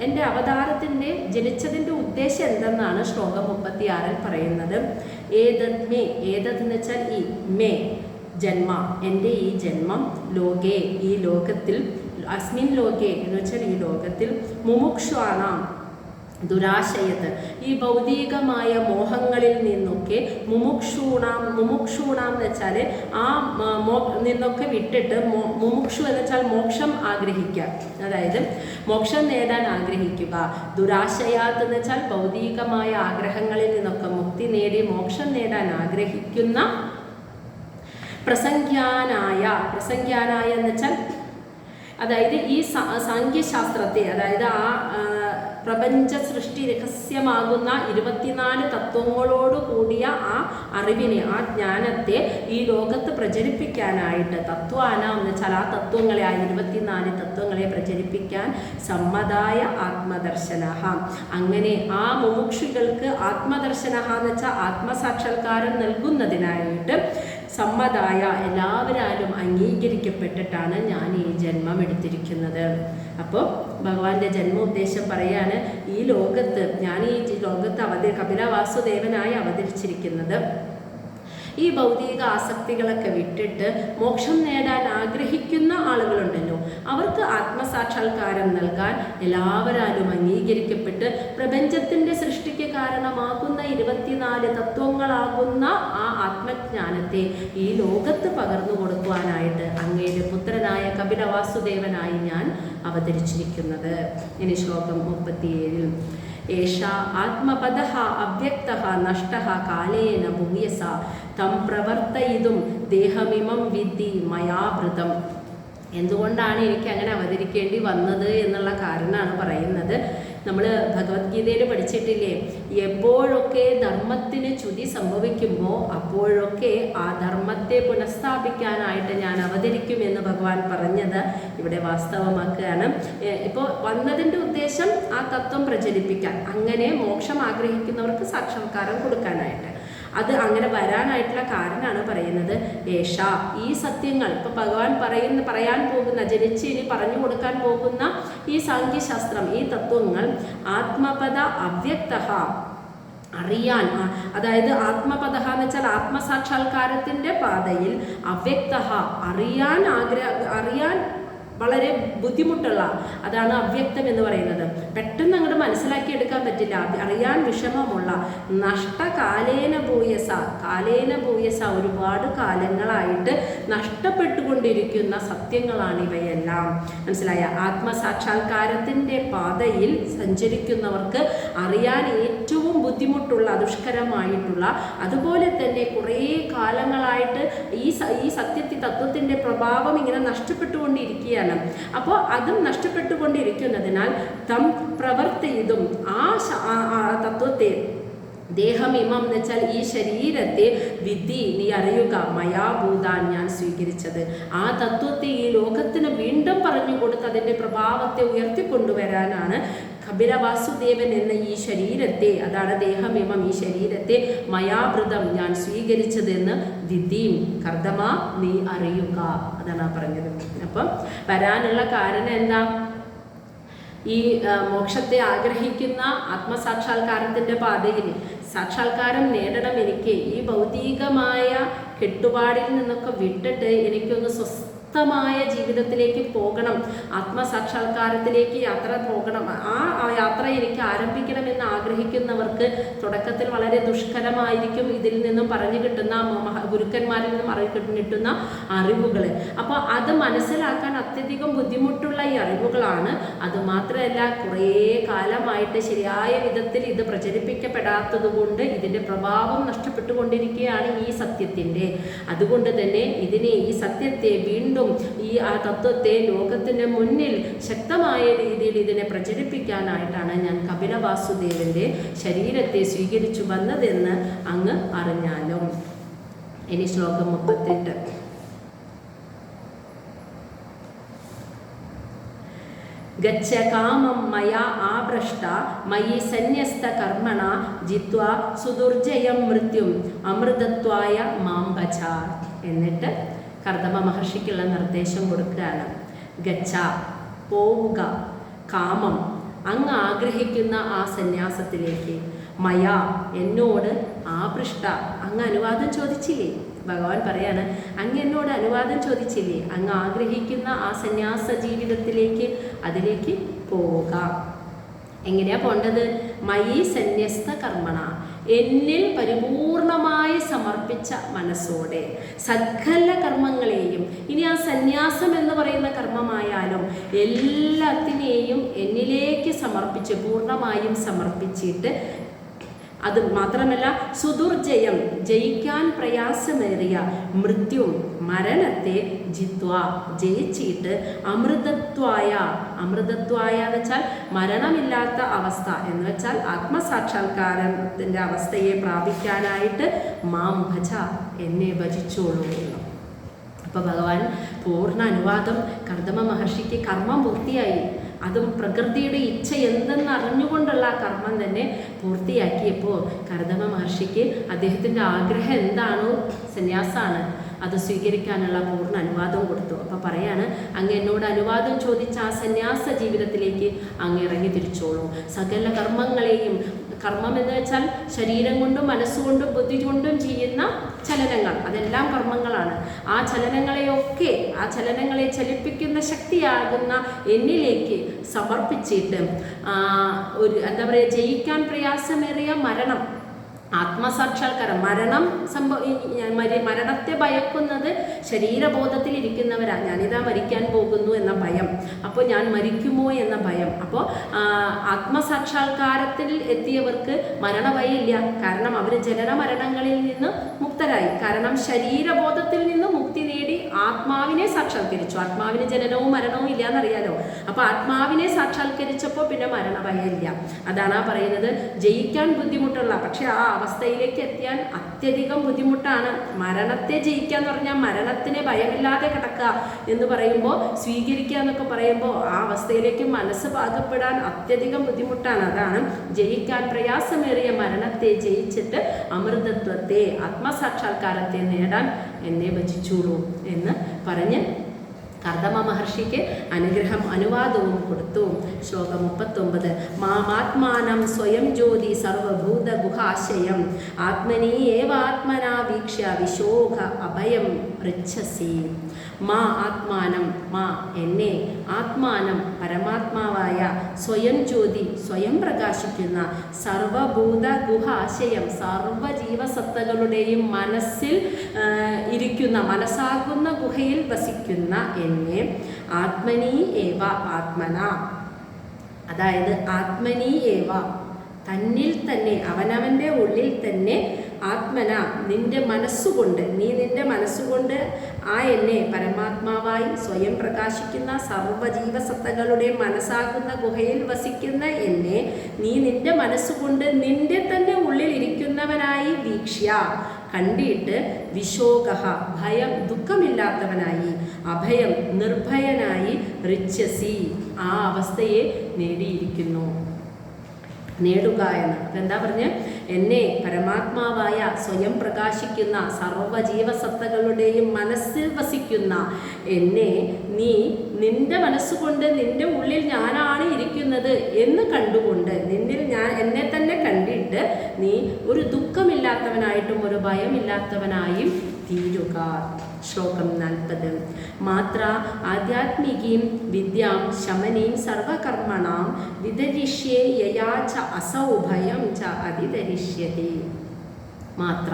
എൻ്റെ അവതാരത്തിൻ്റെ ജനിച്ചതിൻ്റെ ഉദ്ദേശം എന്തെന്നാണ് ശ്ലോകം 36 പറയുന്നത്. ഏതത് മേ, ഏതത് എന്ന് വെച്ചാൽ ഈ, മേ ജന്മ, എൻ്റെ ഈ ജന്മം, ലോകേ ഈ ലോകത്തിൽ, അസ്മിൻ ലോകേ എന്ന് വെച്ചാൽ ഈ ലോകത്തിൽ, മുമുക്ഷാണാം ദുരാശയത്ത് ഈ ഭൗതികമായ മോഹങ്ങളിൽ നിന്നൊക്കെ, മുമുക്ഷൂണാം എന്ന് വെച്ചാൽ ആ നിന്നൊക്കെ വിട്ടിട്ട്, മുമുക്ഷു എന്ന് വെച്ചാൽ മോക്ഷം ആഗ്രഹിക്കുക, അതായത് മോക്ഷം നേടാൻ ആഗ്രഹിക്കുക. ദുരാശയാത്ത് എന്ന് വെച്ചാൽ ഭൗതികമായ ആഗ്രഹങ്ങളിൽ നിന്നൊക്കെ മുക്തി നേടി മോക്ഷം നേടാൻ ആഗ്രഹിക്കുന്ന പ്രസംഖ്യാനായ എന്ന് വെച്ചാൽ അതായത് ഈ സാഖ്യശാസ്ത്രത്തെ, അതായത് ആ പ്രപഞ്ച സൃഷ്ടി രഹസ്യമാകുന്ന 24 തത്വങ്ങളോട് കൂടിയ ആ അറിവിനെ, ആ ജ്ഞാനത്തെ ഈ ലോകത്ത് പ്രചരിപ്പിക്കാനായിട്ട്, തത്വാനാം എന്ന് വെച്ചാൽ ആ തത്വങ്ങളെ, ആ 24 തത്വങ്ങളെ പ്രചരിപ്പിക്കാൻ സമ്മതായ ആത്മദർശന, അങ്ങനെ ആ മുമുക്ഷുകൾക്ക് ആത്മദർശന എന്ന് വെച്ചാൽ ആത്മസാക്ഷാത്കാരം നൽകുന്നതിനായിട്ട് സമ്മതായ എല്ലാവരാലും അംഗീകരിക്കപ്പെട്ടിട്ടാണ് ഞാൻ ഈ ജന്മം എടുത്തിരിക്കുന്നത്. അപ്പോൾ ഭഗവാന്റെ ജന്മോദ്ദേശം പറയാണ്, ഈ ലോകത്ത് ഞാൻ ഈ ലോകത്ത് കപില വാസുദേവനായി അവതരിച്ചിരിക്കുന്നത് ഈ ഭൗതിക ആസക്തികളൊക്കെ വിട്ടിട്ട് മോക്ഷം നേടാൻ ആഗ്രഹിക്കുന്ന ആളുകളുണ്ടല്ലോ, അവർക്ക് ആത്മസാക്ഷാത്കാരം നൽകാൻ എല്ലാവരാലും അംഗീകരിക്കപ്പെട്ട് പ്രപഞ്ചത്തിൻ്റെ സൃഷ്ടിക്ക് കാരണമാകുന്ന 24 തത്വങ്ങളാകുന്ന ആ ആത്മജ്ഞാനത്തെ ഈ ലോകത്ത് പകർന്നു കൊടുക്കുവാനായിട്ട് അങ്ങയുടെ പുത്രനായ കപില വാസുദേവനായി ഞാൻ അവതരിച്ചിരിക്കുന്നത്. ഇനി ശ്ലോകം 37. ഏഷ ആത്മപദഃ അവ്യക്തഃ നഷ്ടഃ കാലേന ഭൂയസ തം പ്രവർത്തയിതും ദേഹമിമം വിദ്ധി മയാഭൃതം. എന്തുകൊണ്ടാണ് എനിക്ക് അങ്ങനെ അവതരിക്കേണ്ടി വന്നത് എന്നുള്ള കാരണമാണ് പറയുന്നത്. നമ്മൾ ഭഗവത്ഗീതയിൽ പഠിച്ചിട്ടില്ലേ, എപ്പോഴൊക്കെ ധർമ്മത്തിന് ച്യുതി സംഭവിക്കുമ്പോൾ അപ്പോഴൊക്കെ ആ ധർമ്മത്തെ പുനഃസ്ഥാപിക്കാനായിട്ട് ഞാൻ അവതരിക്കുമെന്ന് ഭഗവാൻ പറഞ്ഞത് ഇവിടെ വാസ്തവമാക്കുകയാണ്. ഇപ്പോൾ വന്നതിൻ്റെ ഉദ്ദേശം ആ തത്വം പ്രചരിപ്പിക്കാൻ, അങ്ങനെ മോക്ഷം ആഗ്രഹിക്കുന്നവർക്ക് സാക്ഷാത്കാരം കൊടുക്കാനായിട്ട്. അത് അങ്ങനെ വരാനായിട്ടുള്ള കാരണമാണ് പറയുന്നത്. ഏഷ ഈ സത്യങ്ങൾ, ഇപ്പോൾ ഭഗവാൻ പറയാൻ പോകുന്ന, ജനിച്ച് ഇനി പറഞ്ഞു കൊടുക്കാൻ പോകുന്ന ഈ സാഖ്യശാസ്ത്രം, ഈ തത്വങ്ങൾ ആത്മപദ അവ്യക്തഃ അറിയാൻ, അതായത് ആത്മപദ എന്ന് വെച്ചാൽ ആത്മസാക്ഷാത്കാരത്തിൻ്റെ പാതയിൽ, അവ്യക്തഃ അറിയാൻ വളരെ ബുദ്ധിമുട്ടുള്ള, അതാണ് അവ്യക്തം എന്ന് പറയുന്നത്. പെട്ടെന്ന് അങ്ങോട്ട് മനസ്സിലാക്കിയെടുക്കാൻ പറ്റില്ല, അറിയാൻ വിഷമമുള്ള, നഷ്ടകാലേന ഭൂയസ ഒരുപാട് കാലങ്ങളായിട്ട് നഷ്ടപ്പെട്ടുകൊണ്ടിരിക്കുന്ന സത്യങ്ങളാണ് ഇവയെല്ലാം. മനസ്സിലായ? ആത്മസാക്ഷാത്കാരത്തിൻ്റെ പാതയിൽ സഞ്ചരിക്കുന്നവർക്ക് അറിയാൻ ഏറ്റവും ബുദ്ധിമുട്ടുള്ള, ദുഷ്കരമായിട്ടുള്ള, അതുപോലെ തന്നെ കുറേ കാലങ്ങളായിട്ട് ഈ തത്വത്തിൻ്റെ പ്രഭാവം ഇങ്ങനെ നഷ്ടപ്പെട്ടുകൊണ്ടിരിക്കുകയാണ്. അപ്പോൾ അതും നഷ്ടപ്പെട്ടുകൊണ്ടിരിക്കുന്നതിനാൽ തം പ്രവർത്തിയതും ആ തത്വത്തെ, ദേഹമിമം എന്ന് വെച്ചാൽ ഈ ശരീരത്തെ, വിധി നീ അറിയുക, മയാഭൂതാൻ ഞാൻ സ്വീകരിച്ചത്. ആ തത്വത്തെ ഈ ലോകത്തിന് വീണ്ടും പറഞ്ഞു കൊടുത്ത് അതിൻ്റെ പ്രഭാവത്തെ ഉയർത്തിക്കൊണ്ടുവരാനാണ് കപില വാസുദേവൻ എന്ന ഈ ശരീരത്തെ, അതാണ് ദേഹമിമം, ഈ ശരീരത്തെ മയാഭൃതം ഞാൻ സ്വീകരിച്ചതെന്ന് വിധിയും കർദമ നീ അറിയുക, അതാണ് പറഞ്ഞത്. അപ്പം വരാനുള്ള കാരണം എന്താ? ഈ മോക്ഷത്തെ ആഗ്രഹിക്കുന്ന ആത്മസാക്ഷാത്കാരത്തിൻ്റെ പാതയിൽ സാക്ഷാത്കാരം നേടണം. എനിക്ക് ഈ ഭൗതികമായ കെട്ടുപാടിൽ നിന്നൊക്കെ വിട്ടിട്ട് എനിക്കൊന്ന് ശക്തമായ ജീവിതത്തിലേക്ക് പോകണം, ആത്മസാക്ഷാത്കാരത്തിലേക്ക് യാത്ര പോകണം, ആ യാത്ര എനിക്ക് ആരംഭിക്കണമെന്ന് ആഗ്രഹിക്കുന്നവർക്ക് തുടക്കത്തിൽ വളരെ ദുഷ്കരമായിരിക്കും ഇതിൽ നിന്നും പറഞ്ഞു കിട്ടുന്ന ഗുരുക്കന്മാരിൽ നിന്നും കിട്ടുന്ന അറിവുകൾ. അപ്പോൾ അത് മനസ്സിലാക്കാൻ അത്യധികം ബുദ്ധിമുട്ടുള്ള ഈ അറിവുകളാണ്. അതുമാത്രമല്ല കുറേ കാലമായിട്ട് ശരിയായ വിധത്തിൽ ഇത് പ്രചരിപ്പിക്കപ്പെടാത്തത് കൊണ്ട് ഇതിൻ്റെ പ്രഭാവം നഷ്ടപ്പെട്ടുകൊണ്ടിരിക്കുകയാണ് ഈ സത്യത്തിൻ്റെ. അതുകൊണ്ട് തന്നെ ഈ സത്യത്തെ വീണ്ടും ഈ തത്വത്തെ ലോകത്തിൻ്റെ മുന്നിൽ ശക്തമായ രീതിയിൽ ഇതിനെ പ്രചരിപ്പിക്കാനായിട്ടാണ് ഞാൻ കപില വാസുദേവൻ്റെ ശരീരത്തെ സ്വീകരിച്ചു വന്നതെന്ന് അങ്ങ് അറിഞ്ഞാലും. ഇനി ശ്ലോകം 38. ഗച്ഛ കാമം മയാ ആഭ്രഷ്ട മയി സന്യസ്ത കർമ്മണ ജിത്വാ സുദുർജയം മൃത്യും അമൃതത്വായ മാം ഭജ. എന്നിട്ട് കർദമ മഹർഷിക്കുള്ള നിർദ്ദേശം കൊടുക്കുകയാണ്. ഗച്ഛ, പോവുക, കാമം, അങ്ങ് ആഗ്രഹിക്കുന്ന ആ സന്യാസത്തിലേക്ക്, മയാ, എന്നോട്, ആപൃഷ്ട, അങ്ങ് അനുവാദം ചോദിച്ചില്ലേ? ഭഗവാൻ പറയാണ്, അങ്ങ് എന്നോട് അനുവാദം ചോദിച്ചില്ലേ? അങ്ങ് ആഗ്രഹിക്കുന്ന ആ സന്യാസ ജീവിതത്തിലേക്ക്, അതിലേക്ക് പോവുക. എങ്ങനെയാ പോണ്ടത്? മയി സന്യസ്ത കർമ്മണ, എന്നിൽ പരിപൂർണമായി സമർപ്പിച്ച മനസ്സോടെ സകല കർമ്മങ്ങളെയും, ഇനി ആ സന്യാസം എന്ന് പറയുന്ന കർമ്മമായാലും എല്ലാത്തിനെയും എന്നിലേക്ക് സമർപ്പിച്ച് പൂർണ്ണമായും സമർപ്പിച്ചിട്ട്, അത് മാത്രമല്ല സുദുർജയം, ജയിക്കാൻ പ്രയാസമേറിയ മൃത്യു, മരണത്തെ ജിത്വ, ജയിച്ചിട്ട് അമൃതത്വായ, അമൃതത്വായ എന്ന് വെച്ചാൽ മരണമില്ലാത്ത അവസ്ഥ എന്ന് വെച്ചാൽ ആത്മസാക്ഷാത്കാരത്തിൻ്റെ അവസ്ഥയെ പ്രാപിക്കാനായിട്ട് മാം ഭജ, എന്നെ ഭജിച്ചോളൂ. അപ്പോൾ ഭഗവാൻ പൂർണ്ണ അനുവാദം കർദമ മഹർഷിക്ക്, കർമ്മം പൂർത്തിയായി. അതും പ്രകൃതിയുടെ ഇച്ഛ എന്തെന്ന് അറിഞ്ഞുകൊണ്ടുള്ള ആ കർമ്മം തന്നെ പൂർത്തിയാക്കിയപ്പോൾ കർദമ മഹർഷിക്ക് അദ്ദേഹത്തിൻ്റെ ആഗ്രഹം എന്താണോ, സന്യാസമാണ്, അത് സ്വീകരിക്കാനുള്ള പൂർണ്ണ അനുവാദം കൊടുത്തു. അപ്പോൾ പറയാണ്, അങ്ങ് എന്നോട് അനുവാദം ചോദിച്ച ആ സന്യാസ ജീവിതത്തിലേക്ക് അങ്ങ് ഇറങ്ങി തിരിച്ചോളൂ. സകല കർമ്മങ്ങളെയും, കർമ്മം എന്ന് വെച്ചാൽ ശരീരം കൊണ്ടും മനസ്സുകൊണ്ടും ബുദ്ധി കൊണ്ടും ചെയ്യുന്ന ചലനങ്ങൾ, അതെല്ലാം കർമ്മങ്ങളാണ്. ആ ചലനങ്ങളെയൊക്കെ, ആ ചലനങ്ങളെ ചലിപ്പിക്കുന്ന ശക്തിയാകുന്ന എന്നിലേക്ക് സമർപ്പിച്ചിട്ട് ഒരു എന്താ പറയുക, ജയിക്കാൻ പ്രയാസമേറിയ മരണം, ആത്മസാക്ഷാത്കാരം, മരണത്തെ ഭയക്കുന്നത് ശരീരബോധത്തിലിരിക്കുന്നവരാണ്. ഞാനിതാ മരിക്കാൻ പോകുന്നു എന്ന ഭയം, അപ്പോൾ ഞാൻ മരിക്കുമോ എന്ന ഭയം. അപ്പോൾ ആത്മസാക്ഷാത്കാരത്തിൽ എത്തിയവർക്ക് മരണഭയമില്ല. കാരണം അവർ ജനന മരണങ്ങളിൽ നിന്ന് മുക്തരായി. കാരണം ശരീരബോധത്തിൽ നിന്ന് മുക്തി നേടി ആത്മാവിനെ സാക്ഷാത്കരിച്ചു. ആത്മാവിന് ജനനവും മരണവും ഇല്ല എന്നറിയാലോ. അപ്പോൾ ആത്മാവിനെ സാക്ഷാത്കരിച്ചപ്പോൾ പിന്നെ മരണഭയമില്ല. അതാണ് പറയുന്നത്, ജയിക്കാൻ ബുദ്ധിമുട്ടുള്ള, പക്ഷെ ആ അവസ്ഥയിലേക്ക് എത്തിയാൻ അത്യധികം ബുദ്ധിമുട്ടാണ്. മരണത്തെ ജയിക്കുക എന്ന് പറഞ്ഞാൽ മരണത്തിനെ ഭയമില്ലാതെ കിടക്കുക എന്ന് പറയുമ്പോൾ, സ്വീകരിക്കുക എന്നൊക്കെ പറയുമ്പോൾ ആ അവസ്ഥയിലേക്ക് മനസ്സ് പാകപ്പെടാൻ അത്യധികം ബുദ്ധിമുട്ടാണ്. അതാണ് ജയിക്കാൻ പ്രയാസമേറിയ മരണത്തെ ജയിച്ചിട്ട് അമൃതത്വത്തെ, ആത്മസാക്ഷാത്കാരത്തെ നേടാൻ എന്നെ ഭജിച്ചോളൂ എന്ന് പറഞ്ഞ് കർദമ മഹർഷിക്ക് അനുവാദവും കൊടുത്തു. ശ്ലോകം 39. മാമാത്മാനം സ്വയം ജ്യോതി സർവഭൂത ഗുഹാശയം ആത്മനി ഏവാത്മനാ വീക്ഷ്യ വിശോക അഭയം പൃച്ഛസി. മാ ആത്മാനം, മാ എന്നെ, ആത്മാനം പരമാത്മാവായ, സ്വയം ജ്യോതി സ്വയം പ്രകാശിക്കുന്ന, സർവഭൂത ഗുഹാശയം സർവജീവസത്തകളുടെയും മനസ്സിൽ ഇരിക്കുന്ന, മനസ്സാകുന്ന ഗുഹയിൽ വസിക്കുന്ന എന്നെ, ആത്മനി ഏവ ആത്മന, അതായത് ആത്മനി ഏവ തന്നിൽ തന്നെ, അവനവൻ്റെ ഉള്ളിൽ തന്നെ, ആത്മന നിന്റെ മനസ്സുകൊണ്ട്, നീ നിന്റെ മനസ്സുകൊണ്ട് ആ എന്നെ പരമാത്മാവായി സ്വയം പ്രകാശിക്കുന്ന സർവജീവസത്തകളുടെ മനസ്സാകുന്ന ഗുഹയിൽ വസിക്കുന്ന എന്നെ നീ നിന്റെ മനസ്സുകൊണ്ട് നിന്റെ തന്നെ ഉള്ളിൽ ഇരിക്കുന്നവനായി വീക്ഷ്യ, കണ്ടിട്ട്, വിശോക ഭയം ദുഃഖമില്ലാത്തവനായി, അഭയം നിർഭയനായി, ഋച്ഛസി ആ അവസ്ഥയെ നേടിയിരിക്കുന്നു, നേടുക എന്ന്. അതെന്താ പറഞ്ഞ്, എന്നെ പരമാത്മാവായ സ്വയം പ്രകാശിക്കുന്ന സർവജീവസത്തകളുടെയും മനസ്സിൽ വസിക്കുന്ന എന്നെ നീ നിന്റെ മനസ്സുകൊണ്ട് നിന്റെ ഉള്ളിൽ ഞാനാണ് ഇരിക്കുന്നത് എന്ന് കണ്ടുകൊണ്ട്, നിന്നിൽ ഞാൻ എന്നെ തന്നെ കണ്ടിട്ട് നീ ഒരു ദുഃഖമില്ലാത്തവനായിട്ടും ഒരു ഭയമില്ലാത്തവനായും തീരുക. ശ്ലോകം 40. മാത്ര ആധ്യാത്മികീം വിദ്യാം ശമനീം സർവകർമ്മണാം വിദരിഷ്യേ യയാ ച അസൗ ഭയം ച അതിദരിഷ്യതി. മാത്ര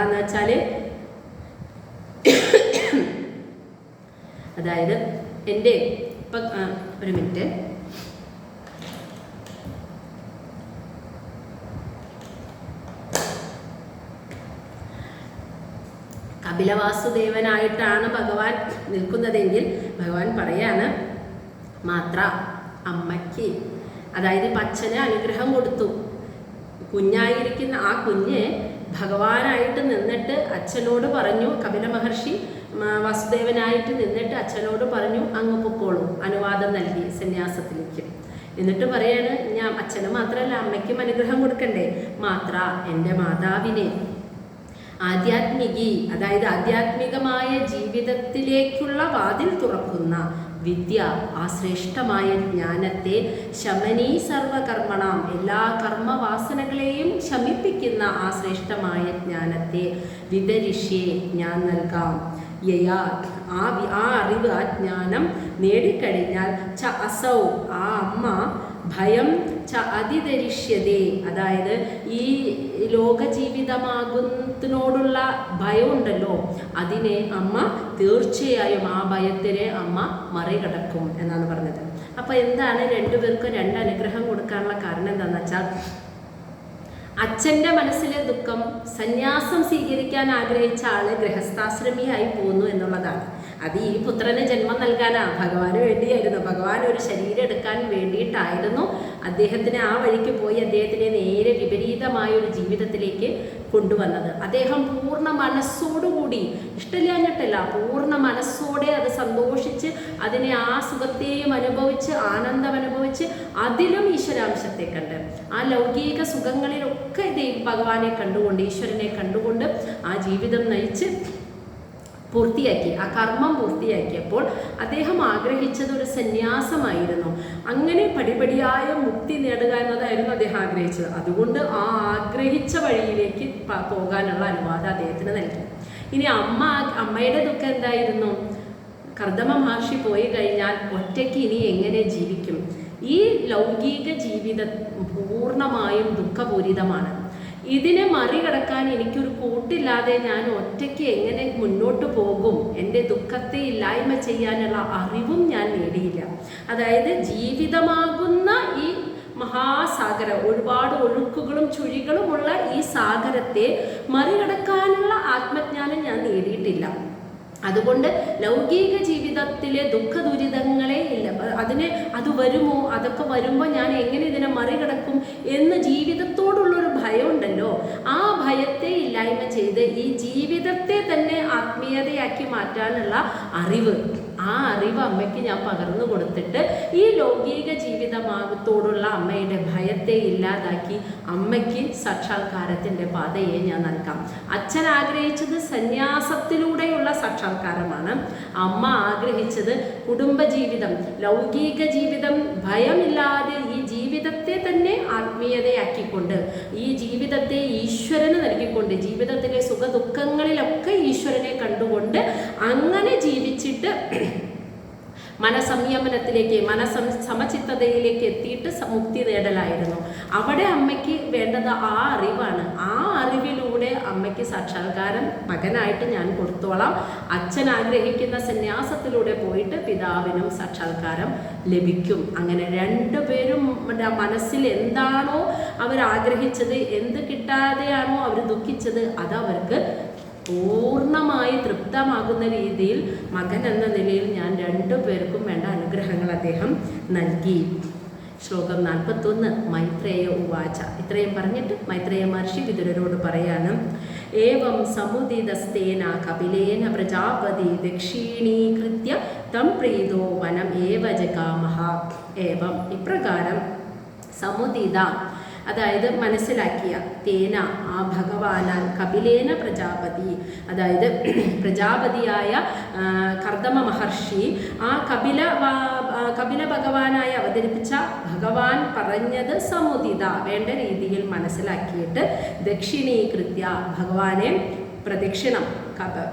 എന്ന് വെച്ചാൽ അതായത് എൻ്റെ ഇപ്പം ഒരു മിനിറ്റ്, കപിലവാസുദേവനായിട്ടാണ് ഭഗവാൻ നിൽക്കുന്നതെങ്കിൽ ഭഗവാൻ പറയാണ് മാത്ര അമ്മയ്ക്ക്, അതായത് ഇപ്പം അച്ഛന് അനുഗ്രഹം കൊടുത്തു. കുഞ്ഞായിരിക്കുന്ന ആ കുഞ്ഞ് ഭഗവാനായിട്ട് നിന്നിട്ട് അച്ഛനോട് പറഞ്ഞു, കപില മഹർഷി വാസുദേവനായിട്ട് നിന്നിട്ട് അച്ഛനോട് പറഞ്ഞു അങ്ങ് പൊക്കോളൂ, അനുവാദം നൽകി സന്യാസത്തിലേക്ക്. എന്നിട്ട് പറയാണ് ഞാൻ അച്ഛന് മാത്രമല്ല അമ്മയ്ക്കും അനുഗ്രഹം കൊടുക്കണ്ടേ. മാത്ര എൻ്റെ മാതാവിനെ ആധ്യാത്മികി, അതായത് ആധ്യാത്മികമായ ജീവിതത്തിലേക്കുള്ള വാതിൽ തുറക്കുന്ന വിദ്യ, ആ ശ്രേഷ്ഠമായ ജ്ഞാനത്തെ, ശമനീ സർവകർമ്മണാം, എല്ലാ കർമ്മവാസനകളെയും ശമിപ്പിക്കുന്ന ആ ശ്രേഷ്ഠമായ ജ്ഞാനത്തെ വിദരിഷ്യേ, ഞാൻ നൽകാം. യയാ, ആ അറിവ്, ആ ജ്ഞാനം നേടിക്കഴിഞ്ഞാൽ ച അസൗ, ആ അമ്മ ഭയം ച അതിദരിഷ്യതേ, അതായത് ഈ ലോകജീവിതമാകുന്നതിനോടുള്ള ഭയമുണ്ടല്ലോ, അതിനെ അമ്മ തീർച്ചയായും, ആ ഭയത്തിനെ അമ്മ മറികടക്കും എന്നാണ് പറഞ്ഞത്. അപ്പോൾ എന്താണ് രണ്ടുപേർക്കും രണ്ട് അനുഗ്രഹം കൊടുക്കാനുള്ള കാരണം എന്താണെന്ന് വെച്ചാൽ, അച്ഛൻ്റെ മനസ്സിലെ ദുഃഖം സന്യാസം സ്വീകരിക്കാൻ ആഗ്രഹിച്ച ആള് ഗൃഹസ്ഥാശ്രമിയായി പോകുന്നു എന്നുള്ളതാണ്. അത് ഈ പുത്രന് ജന്മം നൽകാനാ, ഭഗവാന് വേണ്ടിയായിരുന്നു. ഭഗവാൻ ഒരു ശരീരം എടുക്കാൻ വേണ്ടിയിട്ടായിരുന്നു അദ്ദേഹത്തിന് ആ വഴിക്ക് പോയി അദ്ദേഹത്തിനെ നേരെ വിപരീതമായ ഒരു ജീവിതത്തിലേക്ക് കൊണ്ടുവന്നത്. അദ്ദേഹം പൂർണ്ണ മനസ്സോടുകൂടി, ഇഷ്ടമില്ലാഞ്ഞിട്ടല്ല, പൂർണ്ണ മനസ്സോടെ അത് സന്തോഷിച്ച് അതിനെ ആ സുഖത്തെയും അനുഭവിച്ച് ആനന്ദം അനുഭവിച്ച് അതിലും ഈശ്വരാംശത്തെ കണ്ട്, ആ ലൗകിക സുഖങ്ങളിലൊക്കെ ഭഗവാനെ കണ്ടുകൊണ്ട്, ഈശ്വരനെ കണ്ടുകൊണ്ട് ആ ജീവിതം നയിച്ച് പൂർത്തിയാക്കി. ആ കർമ്മം പൂർത്തിയാക്കിയപ്പോൾ അദ്ദേഹം ആഗ്രഹിച്ചത് ഒരു സന്യാസമായിരുന്നു. അങ്ങനെ പടിപടിയായ മുക്തി നേടുക എന്നതായിരുന്നു അദ്ദേഹം ആഗ്രഹിച്ചത്. അതുകൊണ്ട് ആ ആഗ്രഹിച്ച വഴിയിലേക്ക് പോകാനുള്ള അനുവാദം അദ്ദേഹത്തിന് നൽകി. ഇനി അമ്മയുടെ ദുഃഖം എന്തായിരുന്നു? കർദമ മഹർഷി പോയി കഴിഞ്ഞാൽ ഒറ്റയ്ക്ക് ഇനി എങ്ങനെ ജീവിക്കും? ഈ ലൗകിക ജീവിതം പൂർണ്ണമായും ദുഃഖപൂരിതമാണ്. ഇതിനെ മറികടക്കാൻ എനിക്കൊരു കൂട്ടില്ലാതെ ഞാൻ ഒറ്റയ്ക്ക് എങ്ങനെ മുന്നോട്ട് പോകും? എൻ്റെ ദുഃഖത്തെ ഇല്ലായ്മ ചെയ്യാനുള്ള അറിവും ഞാൻ നേടിയില്ല. അതായത് ജീവിതമാകുന്ന ഈ മഹാസാഗരം, ഒരുപാട് ഒഴുക്കുകളും ചുഴികളുമുള്ള ഈ സാഗരത്തെ മറികടക്കാനുള്ള ആത്മജ്ഞാനം ഞാൻ നേടിയിട്ടില്ല. അതുകൊണ്ട് ലൗകിക ജീവിതത്തിലെ ദുഃഖ ദുരിതങ്ങളെ ഇല്ല, അത് വരുമോ, അതൊക്കെ വരുമ്പോൾ ഞാൻ എങ്ങനെ ഇതിനെ മറികടക്കും എന്ന് ജീവിതത്തോടുള്ളൊരു ഭയമുണ്ടല്ലോ, ആ ഭയത്തെ ഇല്ലായ്മ ചെയ്ത് ഈ ജീവിതത്തെ തന്നെ ആത്മീയതയാക്കി മാറ്റാനുള്ള അറിവ്, ആ അറിവ് അമ്മയ്ക്ക് ഞാൻ പകർന്നു കൊടുത്തിട്ട് ഈ ലൗകിക ജീവിതത്തോടുള്ള അമ്മയുടെ ഭയത്തെ ഇല്ലാതാക്കി അമ്മയ്ക്ക് സാക്ഷാത്കാരത്തിൻ്റെ പാതയെ ഞാൻ നൽകാം. അച്ഛൻ ആഗ്രഹിച്ചത് സന്യാസത്തിലൂടെയുള്ള സാക്ഷാത്കാരമാണ്. അമ്മ ആഗ്രഹിച്ചത് കുടുംബജീവിതം, ലൗകിക ജീവിതം ഭയമില്ലാതെ ഈ ജീവിതത്തെ തന്നെ ആത്മീയതയാക്കിക്കൊണ്ട്, ഈ ജീവിതത്തെ ഈശ്വരന് നൽകിക്കൊണ്ട്, ജീവിതത്തിലെ സുഖദുഃഖങ്ങളിലൊക്കെ ഈശ്വരനെ കണ്ടുകൊണ്ട് അങ്ങനെ ജീവിച്ചിട്ട് മനസംയമനത്തിലേക്ക്, സമചിത്തതയിലേക്ക് എത്തിയിട്ട് മുക്തി നേടലായിരുന്നു. അവിടെ അമ്മയ്ക്ക് വേണ്ടത് ആ അറിവാണ്. ആ അറിവിലൂടെ അമ്മയ്ക്ക് സാക്ഷാത്കാരം മകനായിട്ട് ഞാൻ കൊടുത്തോളാം. അച്ഛൻ ആഗ്രഹിക്കുന്ന സന്യാസത്തിലൂടെ പോയിട്ട് പിതാവിനും സാക്ഷാത്കാരം ലഭിക്കും. അങ്ങനെ രണ്ടുപേരും മനസ്സിൽ എന്താണോ അവർ ആഗ്രഹിച്ചത്, എന്ത് കിട്ടാതെയാണോ അവർ ദുഃഖിച്ചത്, അതവർക്ക് പൂർണ്ണമായി തൃപ്തമാകുന്ന രീതിയിൽ മകൻ എന്ന നിലയിൽ ഞാൻ രണ്ടുപേർക്കും വേണ്ട അനുഗ്രഹങ്ങൾ അദ്ദേഹം നൽകി. ശ്ലോകം 41. മൈത്രേയ ഉവാച. ഇത്രയും പറഞ്ഞിട്ട് മൈത്രേയ മഹർഷി വിതുരരോട് പറയാണ്, ഏവം സമുദിതസ്തേന കപിലേന പ്രജാപതി ദക്ഷിണീകൃത്യ തം പ്രീതോ വനം ഏവ ജഗാമഹ. ഏവം ഇപ്രകാരം സമുദിത, അതായത് മനസ്സിലാക്കിയ, തേന ആ ഭഗവാനാൽ, കപിലേന പ്രജാപതി, അതായത് പ്രജാപതിയായ കർദമ മഹർഷി ആ കപില ഭഗവാനായി അവതരിപ്പിച്ച ഭഗവാൻ പറഞ്ഞത് സമുദിത വേണ്ട രീതിയിൽ മനസ്സിലാക്കിയിട്ട് ദക്ഷിണീകൃത്യ ഭഗവാനെ പ്രദക്ഷിണം,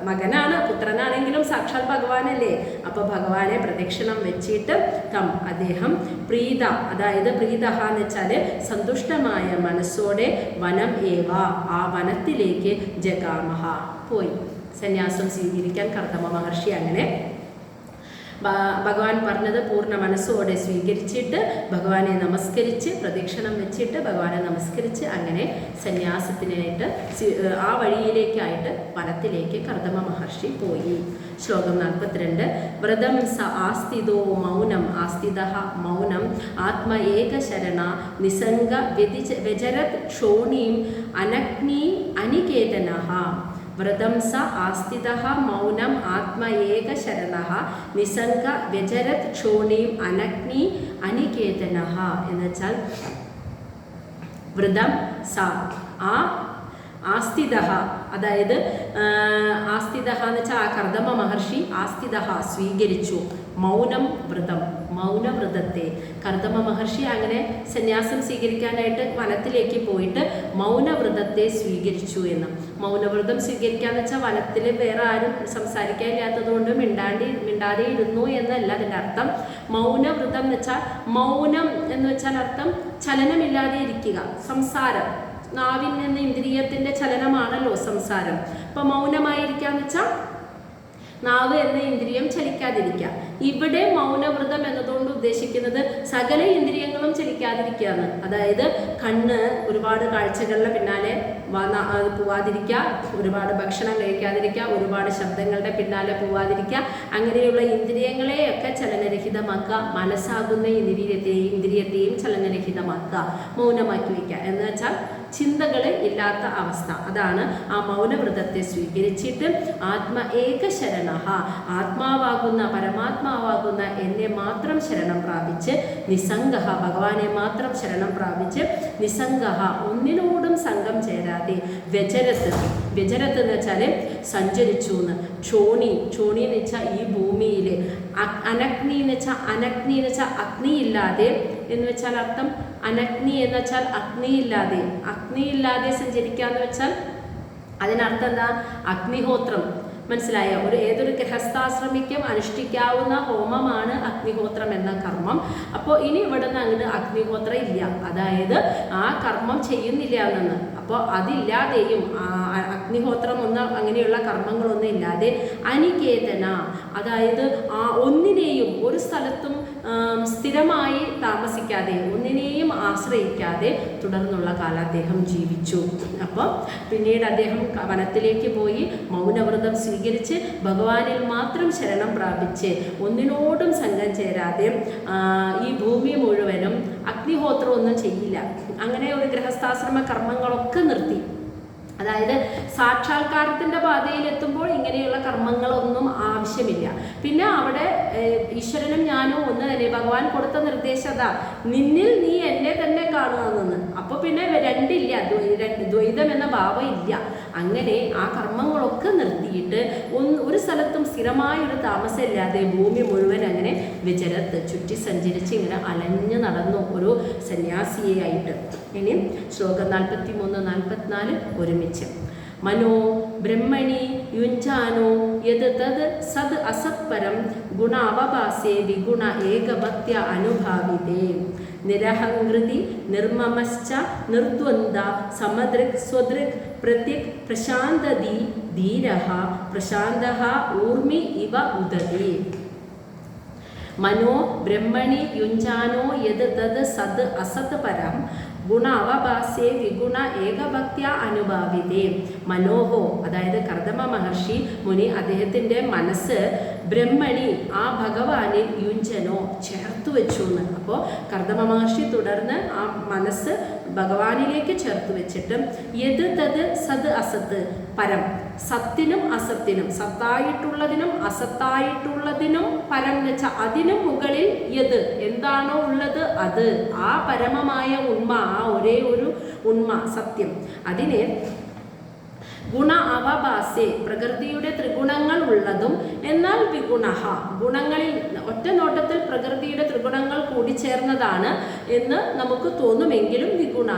മകനാണ്, പുത്രനാണെങ്കിലും സാക്ഷാൽ ഭഗവാനല്ലേ. അപ്പോൾ ഭഗവാനെ പ്രദക്ഷിണം വെച്ചിട്ട് അദ്ദേഹം പ്രീത, അതായത് പ്രീതഹ എന്ന് വെച്ചാൽ സന്തുഷ്ടമായ മനസ്സോടെ വനം ഏവ, ആ വനത്തിലേക്ക് ജഗാമഹ പോയി. സന്യാസം സ്വീകരിക്കാൻ കർദമ മഹർഷി അങ്ങനെ ഭഗവാൻ പറഞ്ഞത് പൂർണ്ണ മനസ്സോടെ സ്വീകരിച്ചിട്ട് ഭഗവാനെ നമസ്കരിച്ച് പ്രദക്ഷിണം വെച്ചിട്ട് ഭഗവാനെ നമസ്കരിച്ച് അങ്ങനെ സന്യാസത്തിനായിട്ട് ആ വഴിയിലേക്കായിട്ട് വനത്തിലേക്ക് കർദമ മഹർഷി പോയി. ശ്ലോകം 42. വ്രതം സ ആസ്തിദോ മൗനം ആസ്തിദഃ മൗനം ആത്മ ഏക ശരണ നിസംഗ വ്യജരത് ക്ഷോണീം അനഗ്നി അനികേതനഃ. വ്രതം സ ആസ്തിദഃ മൗനം ആത്മ ഏക ശരണഃ നിസംഗ വ്യജരത് ക്ഷോണീം അനഗ്നി അനികേതനഃ എന്ന് വെച്ചാൽ വ്രതം സ ആസ്തിദഃ, അതായത് ആസ്തിദഃ എന്ന് വെച്ചാൽ ആ കർദമ മഹർഷി ആസ്തിദഃ സ്വീകരിച്ചു. മൗനം വ്രതം, മൗനവ്രതത്തെ കർദമ മഹർഷി അങ്ങനെ സന്യാസം സ്വീകരിക്കാനായിട്ട് വനത്തിലേക്ക് പോയിട്ട് മൗനവ്രതത്തെ സ്വീകരിച്ചു എന്ന്. മൗനവ്രതം സ്വീകരിക്കാന്ന് വെച്ചാൽ വനത്തിൽ വേറെ ആരും സംസാരിക്കാനില്ലാത്തത് കൊണ്ട് മിണ്ടാതെ ഇരുന്നു എന്നല്ല അതിൻ്റെ അർത്ഥം. മൗനവ്രതം എന്ന് വെച്ചാൽ മൗനം എന്ന് വെച്ചാൽ അർത്ഥം ചലനമില്ലാതെ ഇരിക്കുക, സംസാരം. നാവിൽ നിന്ന് ഇന്ദ്രിയത്തിൻ്റെ ചലനമാണല്ലോ സംസാരം. അപ്പം മൗനമായിരിക്കാന്ന് വെച്ചാൽ നാവ് എന്ന ഇന്ദ്രിയം ചലിക്കാതിരിക്കുക. ഇവിടെ മൗനവ്രതം എന്നതുകൊണ്ട് ഉദ്ദേശിക്കുന്നത് സകല ഇന്ദ്രിയങ്ങളും ചലിക്കാതിരിക്കുകയാണ്. അതായത് കണ്ണ് ഒരുപാട് കാഴ്ചകളുടെ പിന്നാലെ പോവാതിരിക്കുക, ഒരുപാട് ഭക്ഷണം കഴിക്കാതിരിക്കുക, ഒരുപാട് ശബ്ദങ്ങളുടെ പിന്നാലെ പോവാതിരിക്കുക, അങ്ങനെയുള്ള ഇന്ദ്രിയങ്ങളെയൊക്കെ ചലനരഹിതമാക്കുക, മനസ്സാകുന്ന ഇന്ദ്രിയത്തെയും ചലനരഹിതമാക്കുക, മൗനമാക്കി വയ്ക്കുക എന്ന് വെച്ചാൽ ചിന്തകൾ ഇല്ലാത്ത അവസ്ഥ. അതാണ് ആ മൗനവ്രതത്തെ സ്വീകരിച്ചിട്ട് ആത്മ ഏക ശരണ, ആത്മാവാകുന്ന പരമാത്മാവാകുന്ന എന്നെ മാത്രം ശരണം പ്രാപിച്ച് നിസംഗ, ഭഗവാനെ മാത്രം ശരണം പ്രാപിച്ച് നിസംഗ, ഒന്നിനോടും സംഘം ചേരാതെ വ്യജരത്ത്, വ്യജരത്ത് എന്ന് വെച്ചാൽ സഞ്ചരിച്ചു എന്ന്. ക്ഷോണി, ക്ഷോണി എന്ന് വെച്ചാൽ ഈ ഭൂമിയിൽ. അനഗ്നി എന്ന് വെച്ചാൽ അനഗ്നി എന്ന് വെച്ചാൽ അഗ്നിയില്ലാതെ എന്ന് വെച്ചാൽ അർത്ഥം. അനഗ്നി എന്ന് വെച്ചാൽ അഗ്നിയില്ലാതെ, അഗ്നിയില്ലാതെ സഞ്ചരിക്കുക എന്ന് വെച്ചാൽ അതിനർത്ഥം എന്താ? അഗ്നിഹോത്രം. മനസ്സിലായോ? ഏതൊരു ഗൃഹസ്ഥാശ്രമിക്കും അനുഷ്ഠിക്കാവുന്ന ഹോമമാണ് അഗ്നിഹോത്രം എന്ന കർമ്മം. അപ്പോൾ ഇനി ഇവിടെ നിന്ന് അങ്ങോട്ട് അഗ്നിഹോത്രം ഇല്ല, അതായത് ആ കർമ്മം ചെയ്യുന്നില്ല എന്നു. അപ്പോൾ അതില്ലാതെയും അഗ്നിഹോത്രം അങ്ങനെയുള്ള കർമ്മങ്ങളൊന്നും ഇല്ലാതെ അനികേതന, അതായത് ഒന്നിനെയും ഒരു സ്ഥലത്തും സ്ഥിരമായി താമസിക്കാതെ ഒന്നിനെയും ആശ്രയിക്കാതെ തുടർന്നുള്ള കാലം അദ്ദേഹം ജീവിച്ചു. അപ്പോൾ പിന്നീട് അദ്ദേഹം വനത്തിലേക്ക് പോയി മൗനവ്രതം സ്വീകരിച്ച് ഭഗവാനിൽ മാത്രം ശരണം പ്രാപിച്ച് ഒന്നിനോടും സംഘം ചേരാതെ ഈ ഭൂമി മുഴുവനും അഗ്നിഹോത്രം ഒന്നും ചെയ്യില്ല. അങ്ങനെ ഒരു ഗൃഹസ്ഥാശ്രമ കർമ്മങ്ങളൊക്കെ നിർത്തി. അതായത് സാക്ഷാത്കാരത്തിൻ്റെ പാതയിലെത്തുമ്പോൾ ഇങ്ങനെയുള്ള കർമ്മങ്ങളൊന്നും ആവശ്യമില്ല. പിന്നെ അവിടെ ഈശ്വരനും ഞാനും ഒന്ന് തന്നെ. ഭഗവാൻ കൊടുത്ത നിർദ്ദേശത നിന്നിൽ നീ എന്നെ തന്നെ കാണുകയെന്ന്. അപ്പോൾ പിന്നെ രണ്ടില്ല, ദ്വൈതം എന്ന ഭാവം ഇല്ല. അങ്ങനെ ആ കർമ്മങ്ങളൊക്കെ നിർത്തിയിട്ട് ഒരു സ്ഥലത്തും സ്ഥിരമായൊരു താമസമില്ലാതെ ഭൂമി മുഴുവൻ അങ്ങനെ വിചരത്ത് ചുറ്റി സഞ്ചരിച്ച് ഇങ്ങനെ അലഞ്ഞു നടന്നു ഒരു സന്യാസിയായിട്ട്. ഇനി ശ്ലോകം 43-44 ഒരുമിച്ച്. മനോ ബ്രഹ്മണി യുഞ്ചാനോ യത് തത് സത് അസത്പരം ഗുണാവഭാസേ വിഗുണ ഏകഭക്ത്യ അനുഭാവിതേ നിരഹങ്കൃതി നിർമ്മമശ്ച നിർദ്വന്ദ് സമദൃക് സ്വദൃക് പ്രത്യക് പ്രശാന്തതി ധീരഃ പ്രശാന്തഃ ഊർമി ഇവ ഉദതി. മനോ ബ്രഹ്മണി യുഞ്ചാനോ യത് തത് സത് അസത് പരം ഗുണ അവഭാസ്യേ വിഗുണ ഏകഭക്ത്യ അനുഭാവിതേ. മനോഹോ, അതായത് കർദമ മഹർഷി മുനി അദ്ദേഹത്തിൻ്റെ മനസ്സ് ബ്രഹ്മണി ആ ഭഗവാനിൽ യുഞ്ചനോ ചേർത്തു വെച്ചു എന്ന്. അപ്പോൾ കർദമ മഹർഷി തുടർന്ന് ആ മനസ്സ് ഭഗവാനിലേക്ക് ചേർത്ത് വെച്ചിട്ട് യത് തത് സത് അസത്ത് പരം, സത്തിനും അസത്തിനും, സത്തായിട്ടുള്ളതിനും അസത്തായിട്ടുള്ളതിനും പരം എന്ന് വെച്ചാൽ അതിനും മുകളിൽ യത് എന്താണോ ഉള്ളത് അത്, ആ പരമമായ ഉണ്മ, ആ ഒരേ ഒരു ഉണ്മ സത്യം, അതിനെ ഗുണ അവഭാസേ പ്രകൃതിയുടെ ത്രിഗുണങ്ങൾ ഉള്ളതും എന്നാൽ വിഗുണ ഗുണങ്ങളിൽ ഒറ്റ നോട്ടത്തിൽ പ്രകൃതിയുടെ ത്രിഗുണങ്ങൾ കൂടിച്ചേർന്നതാണ് എന്ന് നമുക്ക് തോന്നുമെങ്കിലും വിഗുണ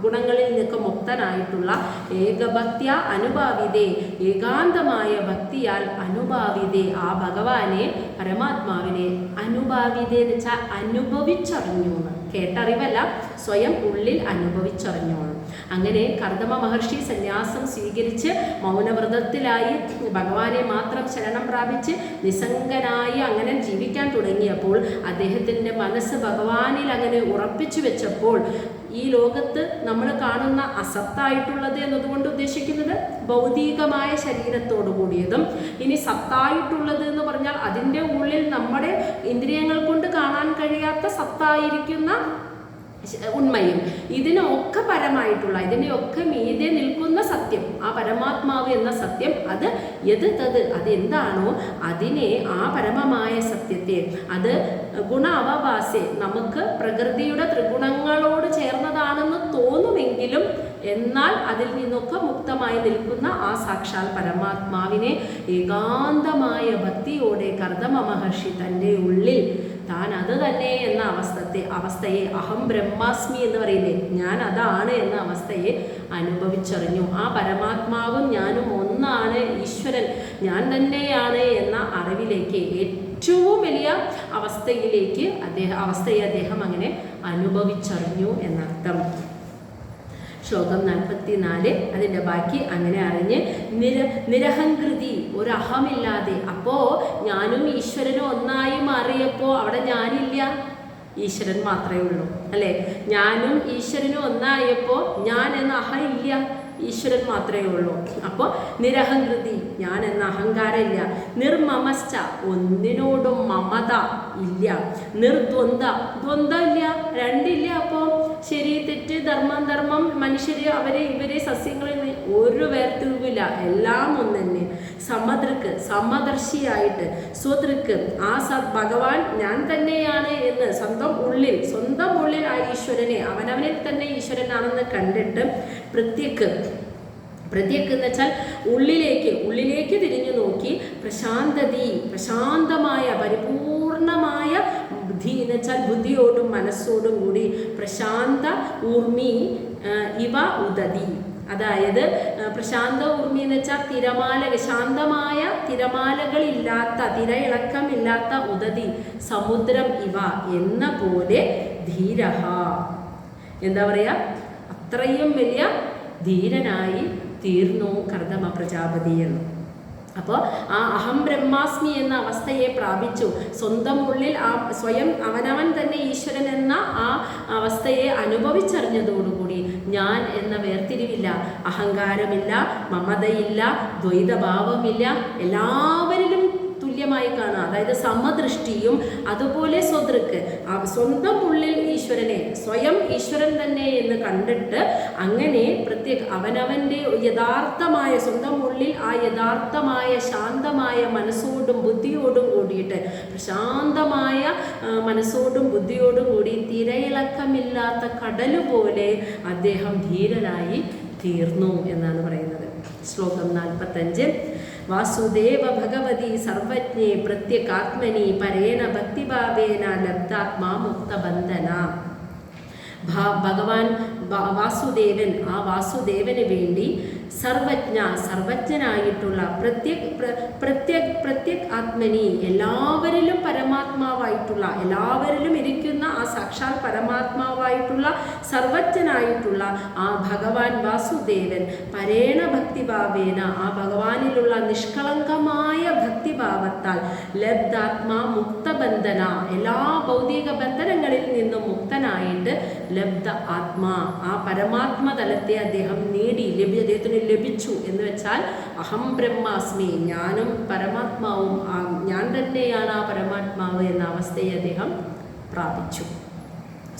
ദുർഗുണങ്ങളിൽ നിന്നൊക്കെ മുക്തനായിട്ടുള്ള ഏകഭക്തിയ അനുഭാവിതേ, ഏകാന്തമായ ഭക്തിയാൽ അനുഭാവിതേ, ആ ഭഗവാനെ പരമാത്മാവിനെ അനുഭാവിതേ എന്ന് വെച്ചാൽ അനുഭവിച്ചറിഞ്ഞു എന്ന്. കേട്ടറിവല്ല, സ്വയം ഉള്ളിൽ അനുഭവിച്ചറിഞ്ഞു. അങ്ങനെ കർദമ മഹർഷി സന്യാസം സ്വീകരിച്ച് മൗനവ്രതത്തിലായി ഭഗവാനെ മാത്രം ശരണം പ്രാപിച്ച് നിസ്സംഗനായി അങ്ങനെ ജീവിക്കാൻ തുടങ്ങിയപ്പോൾ അദ്ദേഹത്തിൻ്റെ മനസ്സ് ഭഗവാനിൽ അങ്ങനെ ഉറപ്പിച്ചു വെച്ചപ്പോൾ ഈ ലോകത്ത് നമ്മൾ കാണുന്ന അസത്തായിട്ടുള്ളത് എന്നതുകൊണ്ട് ഉദ്ദേശിക്കുന്നത് ഭൗതികമായ ശരീരത്തോടു കൂടിയതും, ഇനി സത്തായിട്ടുള്ളത് എന്ന് പറഞ്ഞാൽ അതിൻ്റെ ഉള്ളിൽ നമ്മുടെ ഇന്ദ്രിയങ്ങൾ കൊണ്ട് കാണാൻ കഴിയാത്ത സത്തായിരിക്കുന്ന ഉണ്മയും, ഇതിനൊക്കെ പരമായിട്ടുള്ള, ഇതിനെയൊക്കെ മീതെ നിൽക്കുന്ന സത്യം, ആ പരമാത്മാവ് എന്ന സത്യം, അത് അതെന്താണോ അതിനെ, ആ പരമമായ സത്യത്തെ, അത് ഗുണ അവഭാസെ, നമുക്ക് പ്രകൃതിയുടെ ത്രിഗുണങ്ങളോട് ചേർന്നതാണെന്ന് തോന്നുമെങ്കിലും എന്നാൽ അതിൽ നിന്നൊക്കെ മുക്തമായി നിൽക്കുന്ന ആ സാക്ഷാൽ പരമാത്മാവിനെ ഏകാന്തമായ ഭക്തിയോടെ കർദമ മഹർഷി തൻ്റെ ഉള്ളിൽ താൻ അത് തന്നെ എന്ന അവസ്ഥയെ അഹം ബ്രഹ്മാസ്മി എന്ന് പറയുന്നേ, ഞാൻ അതാണ് എന്ന അവസ്ഥയെ അനുഭവിച്ചറിഞ്ഞു. ആ പരമാത്മാവും ഞാനും ഒന്നാണ്, ഈശ്വരൻ ഞാൻ തന്നെയാണ് എന്ന അറിവിലേക്ക്, ഏറ്റവും വലിയ അവസ്ഥയെ അദ്ദേഹം അങ്ങനെ അനുഭവിച്ചറിഞ്ഞു എന്നർത്ഥം. ശ്ലോകം 44, അതിൻ്റെ ബാക്കി അങ്ങനെ അറിഞ്ഞ് നിരഹങ്കൃതി, ഒരഹമില്ലാതെ. അപ്പോൾ ഞാനും ഈശ്വരനും ഒന്നായി മാറിയപ്പോൾ അവിടെ ഞാനില്ല, ഈശ്വരൻ മാത്രമേ ഉള്ളൂ അല്ലേ. ഞാനും ഈശ്വരനും ഒന്നായപ്പോൾ ഞാൻ എന്ന അഹം ഇല്ല, ഈശ്വരൻ മാത്രമേ ഉള്ളൂ. അപ്പോൾ നിരഹങ്കൃതി, ഞാൻ എന്ന അഹങ്കാരം ഇല്ല. നിർമമശ്ച, ഒന്നിനോടും മമത ഇല്ല. ദ്വന്ദ്വ ഇല്ല, രണ്ടില്ല. അപ്പോൾ ശരി തെറ്റ്, ധർമ്മം, മനുഷ്യര് ഇവരെ സസ്യങ്ങളിൽ ഒരു വേർതിരിവില്ല, എല്ലാം ഒന്ന് തന്നെ. സമദർശിയായിട്ട് സ്വദൃക്ക്, ആ ഭഗവാൻ ഞാൻ തന്നെയാണ് എന്ന് സ്വന്തം ഉള്ളിൽ ആ ഈശ്വരനെ, അവനവനിൽ തന്നെ ഈശ്വരനാണെന്ന് കണ്ടിട്ട് പ്രത്യക്ക് എന്ന് വെച്ചാൽ ഉള്ളിലേക്ക് തിരിഞ്ഞു നോക്കി, പ്രശാന്തമായ പരിപൂർണമായ ബുദ്ധി എന്ന് വെച്ചാൽ ബുദ്ധിയോടും മനസ്സോടും കൂടി പ്രശാന്ത ഊർമി ഇവ ഉദതി. അതായത് പ്രശാന്ത ഊർമി എന്ന് വെച്ചാൽ ശാന്തമായ തിരമാലകളില്ലാത്ത, തിരയിളക്കമില്ലാത്ത ഉദതി, സമുദ്രം ഇവ എന്ന പോലെ ധീരഹ, എന്താ പറയുക, അത്രയും വലിയ ധീരനായി തീർന്നു കർദമ പ്രജാപതി എന്ന്. അപ്പോൾ ആ അഹം ബ്രഹ്മാസ്മി എന്ന അവസ്ഥയെ പ്രാപിച്ചു. സ്വന്തം ഉള്ളിൽ ആ സ്വയം അവനവൻ തന്നെ ഈശ്വരൻ എന്ന ആ അവസ്ഥയെ അനുഭവിച്ചറിഞ്ഞതോടുകൂടി ഞാൻ എന്ന വേർതിരിവില്ല, അഹങ്കാരമില്ല, മമതയില്ല, ദ്വൈതഭാവമില്ല, എല്ലാവരിലും തുല്യമായി കാണുക. അതായത് സമദൃഷ്ടിയും അതുപോലെ സ്വദൃക്ക്, സ്വന്തം ഉള്ളിൽ ഈശ്വരനെ, സ്വയം ഈശ്വരൻ തന്നെ എന്ന് കണ്ടിട്ട് അങ്ങനെ അവനവൻ്റെ യഥാർത്ഥമായ സ്വന്തം ഉള്ളിൽ ആ യഥാർത്ഥമായ ശാന്തമായ മനസ്സോടും ബുദ്ധിയോടും കൂടിയിട്ട്, പ്രശാന്തമായ മനസ്സോടും ബുദ്ധിയോടും കൂടി തിരയിളക്കമില്ലാത്ത കടലുപോലെ അദ്ദേഹം ധീരനായി തീർന്നു എന്നാണ് പറയുന്നത്. ശ്ലോകം 45. വാസുദേവ ഭഗവതി സർവജ്ഞേ പ്രത്യകാത്മനി പരേണ ഭക്തിഭാവേന ലബ്ധാത്മാ മുക്തബന്ധന. ഭഗവാൻ വാസുദേവൻ, ആ വാസുദേവന് വേണ്ടി സർവജ്ഞനായിട്ടുള്ള പ്രത്യക് ആത്മനി, എല്ലാവരിലും പരമാത്മാവായിട്ടുള്ള, എല്ലാവരിലും ഇരിക്കുന്ന ആ സാക്ഷാൽ പരമാത്മാവായിട്ടുള്ള സർവജ്ഞനായിട്ടുള്ള ആ ഭഗവാൻ വാസുദേവൻ പരേണ ഭക്തിഭാവേന, ആ ഭഗവാനിലുള്ള നിഷ്കളങ്കമായ ഭക്തിഭാവത്താൽ ലബ്ധാത്മാ മുക്തബന്ധന, എല്ലാ ഭൗതിക ബന്ധനങ്ങളിൽ നിന്നും മുക്തനായിട്ട് ലബ്ധ ആത്മാ, ആ പരമാത്മതലത്തെ അദ്ദേഹം അദ്ദേഹത്തിന് ലഭിച്ചു എന്ന് വെച്ചാൽ അഹം ബ്രഹ്മാസ്മി, ഞാനും പരമാത്മാവും, ഞാൻ തന്നെയാണ് ആ പരമാത്മാവ് എന്ന അവസ്ഥയെ അദ്ദേഹം പ്രാപിച്ചു.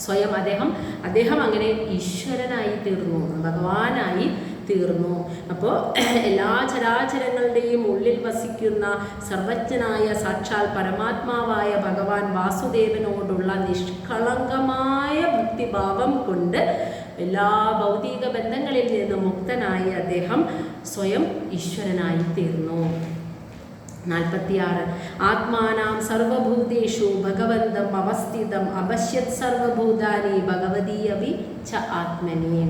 സ്വയം അദ്ദേഹം അങ്ങനെ ഈശ്വരനായി തീർന്നു, ഭഗവാനായി തീർന്നു. അപ്പോൾ എല്ലാ ചരാചരങ്ങളുടെയും ഉള്ളിൽ വസിക്കുന്ന സർവജ്ഞനായ സാക്ഷാൽ പരമാത്മാവായ ഭഗവാൻ വാസുദേവനോടുള്ള നിഷ്കളങ്കമായ ഭക്തിഭാവം കൊണ്ട് എല്ലാ ഭൗതിക ബന്ധങ്ങളിൽ നിന്ന് മുക്തനായി അദ്ദേഹം സ്വയം ഈശ്വരനായി തീർന്നു. 46. ആത്മാനാം സർവഭൂതേഷു ഭഗവന്തം അവസ്ഥിതം അപശ്യത് സർവഭൂതാനി ഭഗവതി അഭി ച ആത്മനി.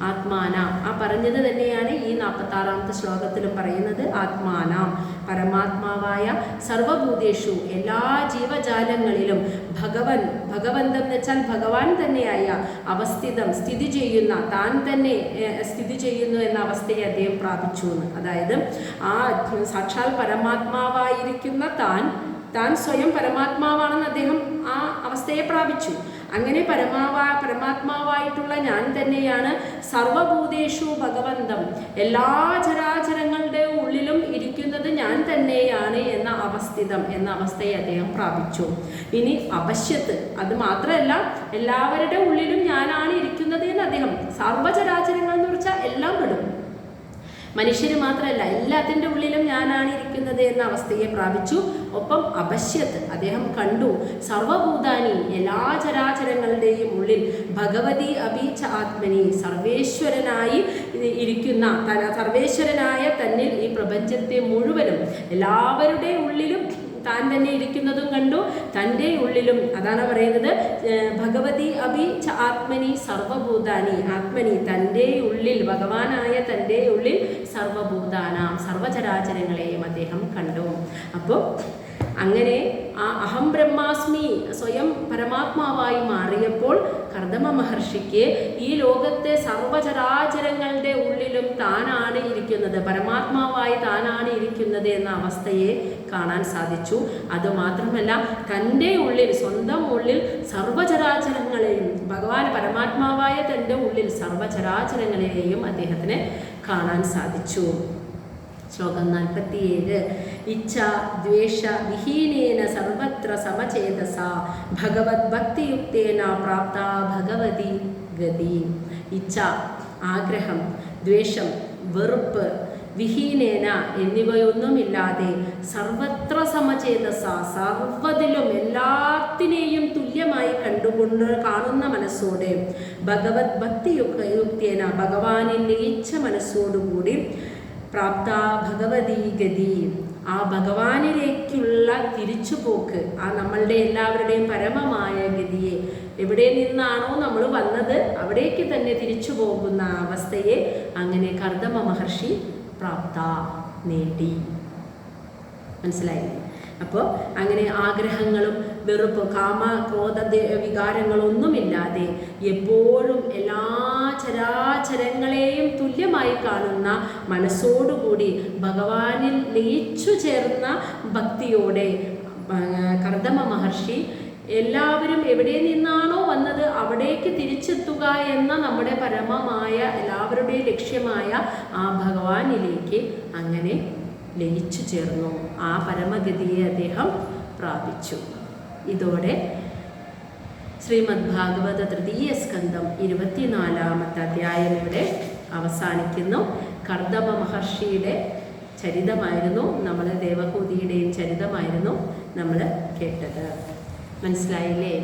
ആത്മാന ആ പറഞ്ഞത് തന്നെയാണ് ഈ 46-ാമത്തെ ശ്ലോകത്തിലും പറയുന്നത്. ആത്മാനാം പരമാത്മാവായ സർവഭൂതേഷു എല്ലാ ജീവജാലങ്ങളിലും ഭഗവന്തം എന്ന് വെച്ചാൽ ഭഗവാൻ തന്നെയായ അവസ്ഥിതം സ്ഥിതി ചെയ്യുന്ന താൻ തന്നെ സ്ഥിതി ചെയ്യുന്നു എന്ന അവസ്ഥയെ അദ്ദേഹം പ്രാപിച്ചു എന്ന്. അതായത് ആ സാക്ഷാൽ പരമാത്മാവായിരിക്കുന്ന താൻ സ്വയം പരമാത്മാവാണെന്ന് അദ്ദേഹം ആ അവസ്ഥയെ പ്രാപിച്ചു. അങ്ങനെ പരമാത്മാവായിട്ടുള്ള ഞാൻ തന്നെയാണ് സർവഭൂതേഷു ഭഗവന്തം എല്ലാ ചരാചരങ്ങളുടെ ഉള്ളിലും ഇരിക്കുന്നത് ഞാൻ തന്നെയാണ് എന്ന അവസ്ഥയെ അദ്ദേഹം പ്രാപിച്ചു. ഇനി അപശ്യത്ത് അത് മാത്രമല്ല, എല്ലാവരുടെ ഉള്ളിലും ഞാനാണ് ഇരിക്കുന്നത് എന്ന് അദ്ദേഹം, സർവചരാചരങ്ങൾ എന്ന് വെച്ചാൽ എല്ലാം പെടും, മനുഷ്യര് മാത്രമല്ല എല്ലാത്തിൻ്റെ ഉള്ളിലും ഞാനാണ് ഇരിക്കുന്നത് എന്ന അവസ്ഥയെ പ്രാപിച്ചു. ഒപ്പം അപശ്യത്ത് അദ്ദേഹം കണ്ടു സർവഭൂതാനി എല്ലാ ചരാചരങ്ങളുടെയും ഉള്ളിൽ ഭഗവതി അബീച്ച ആത്മനി സർവേശ്വരനായി ഇരിക്കുന്ന സർവേശ്വരനായ തന്നിൽ ഈ പ്രപഞ്ചത്തെ മുഴുവനും എല്ലാവരുടെ ഉള്ളിലും താൻ തന്നെ ഇരിക്കുന്നതും കണ്ടു. തൻ്റെ ഉള്ളിലും അതാണ് പറയുന്നത് ഭഗവതി അഭി ച ആത്മനി സർവഭൂതാനി. ആത്മനി തൻ്റെ ഉള്ളിൽ ഭഗവാനായ തൻ്റെ ഉള്ളിൽ സർവഭൂതാനാം സർവചരാചരങ്ങളെയും അദ്ദേഹം കണ്ടു. അപ്പോൾ അങ്ങനെ ആ അഹം ബ്രഹ്മാസ്മി സ്വയം പരമാത്മാവായി മാറിയപ്പോൾ കർദമ മഹർഷിക്ക് ഈ ലോകത്തെ സർവചരാചരങ്ങളുടെ ഉള്ളിലും താനാണ് ഇരിക്കുന്നത്, പരമാത്മാവായി താനാണ് ഇരിക്കുന്നത് എന്ന അവസ്ഥയെ കാണാൻ സാധിച്ചു. അതുമാത്രമല്ല തൻ്റെ ഉള്ളിൽ സ്വന്തം ഉള്ളിൽ സർവചരാചരങ്ങളെയും ഭഗവാൻ പരമാത്മാവായ തൻ്റെ ഉള്ളിൽ സർവചരാചരങ്ങളെയും അദ്ദേഹത്തിന് കാണാൻ സാധിച്ചു. ശ്ലോകം 47. ഇച്ഛ ദ്വേഷ വിഹീനേന സർവത്ര സമചേതസ ഭഗവത് ഭക്തിയുക്തേന പ്രാപ്ത ഭഗവതി ഗതി. ഇച്ഛ ആഗ്രഹം, ദ്വേഷം വെറുപ്പ്, വിഹീനേന എന്നിവയൊന്നുമില്ലാതെ സർവത്ര സമചേതസ സർവ്വതിലും എല്ലാത്തിനെയും തുല്യമായി കാണുന്ന മനസ്സോടെ ഭഗവത് ഭക്തിയുക്തേന ഭഗവാനിൽ ലയിച്ച മനസ്സോടുകൂടി പ്രാപ്ത ഭഗവതി ഗതി ആ ഭഗവാനിലേക്കുള്ള തിരിച്ചുപോക്ക്, ആ നമ്മളുടെ എല്ലാവരുടെയും പരമമായ ഗതിയെ എവിടെ നിന്നാണോ നമ്മൾ വന്നത് അവിടേക്ക് തന്നെ തിരിച്ചു പോകുന്ന അവസ്ഥയെ അങ്ങനെ കർദമ മഹർഷി പ്രാപ്ത നേടി. മനസ്സിലായി? അപ്പോൾ അങ്ങനെ ആഗ്രഹങ്ങളും വെറുപ്പ് കാമ ക്രോധ വികാരങ്ങളൊന്നുമില്ലാതെ എപ്പോഴും എല്ലാ ചരാചരങ്ങളെയും തുല്യമായി കാണുന്ന മനസ്സോടുകൂടി ഭഗവാനിൽ ലയിച്ചു ചേർന്ന ഭക്തിയോടെ കർദമ മഹർഷി എല്ലാവരും എവിടെ നിന്നാണോ വന്നത് അവിടേക്ക് തിരിച്ചെത്തുക എന്ന നമ്മുടെ പരമമായ എല്ലാവരുടെയും ലക്ഷ്യമായ ആ ഭഗവാനിലേക്ക് അങ്ങനെ ലയിച്ചു ചേർന്നു. ആ പരമഗതിയെ അദ്ദേഹം പ്രാപിച്ചു. ഇതോടെ ശ്രീമദ് ഭാഗവത തൃതീയ സ്കന്ധം 24-ാമത്തെ അധ്യായം ഇവിടെ അവസാനിക്കുന്നു. കർദമ മഹർഷിയുടെ ചരിതമായിരുന്നു നമ്മൾ, ദേവഹൂതിയുടെയും ചരിതമായിരുന്നു നമ്മൾ കേട്ടത്. മനസ്സിലായില്ലേ?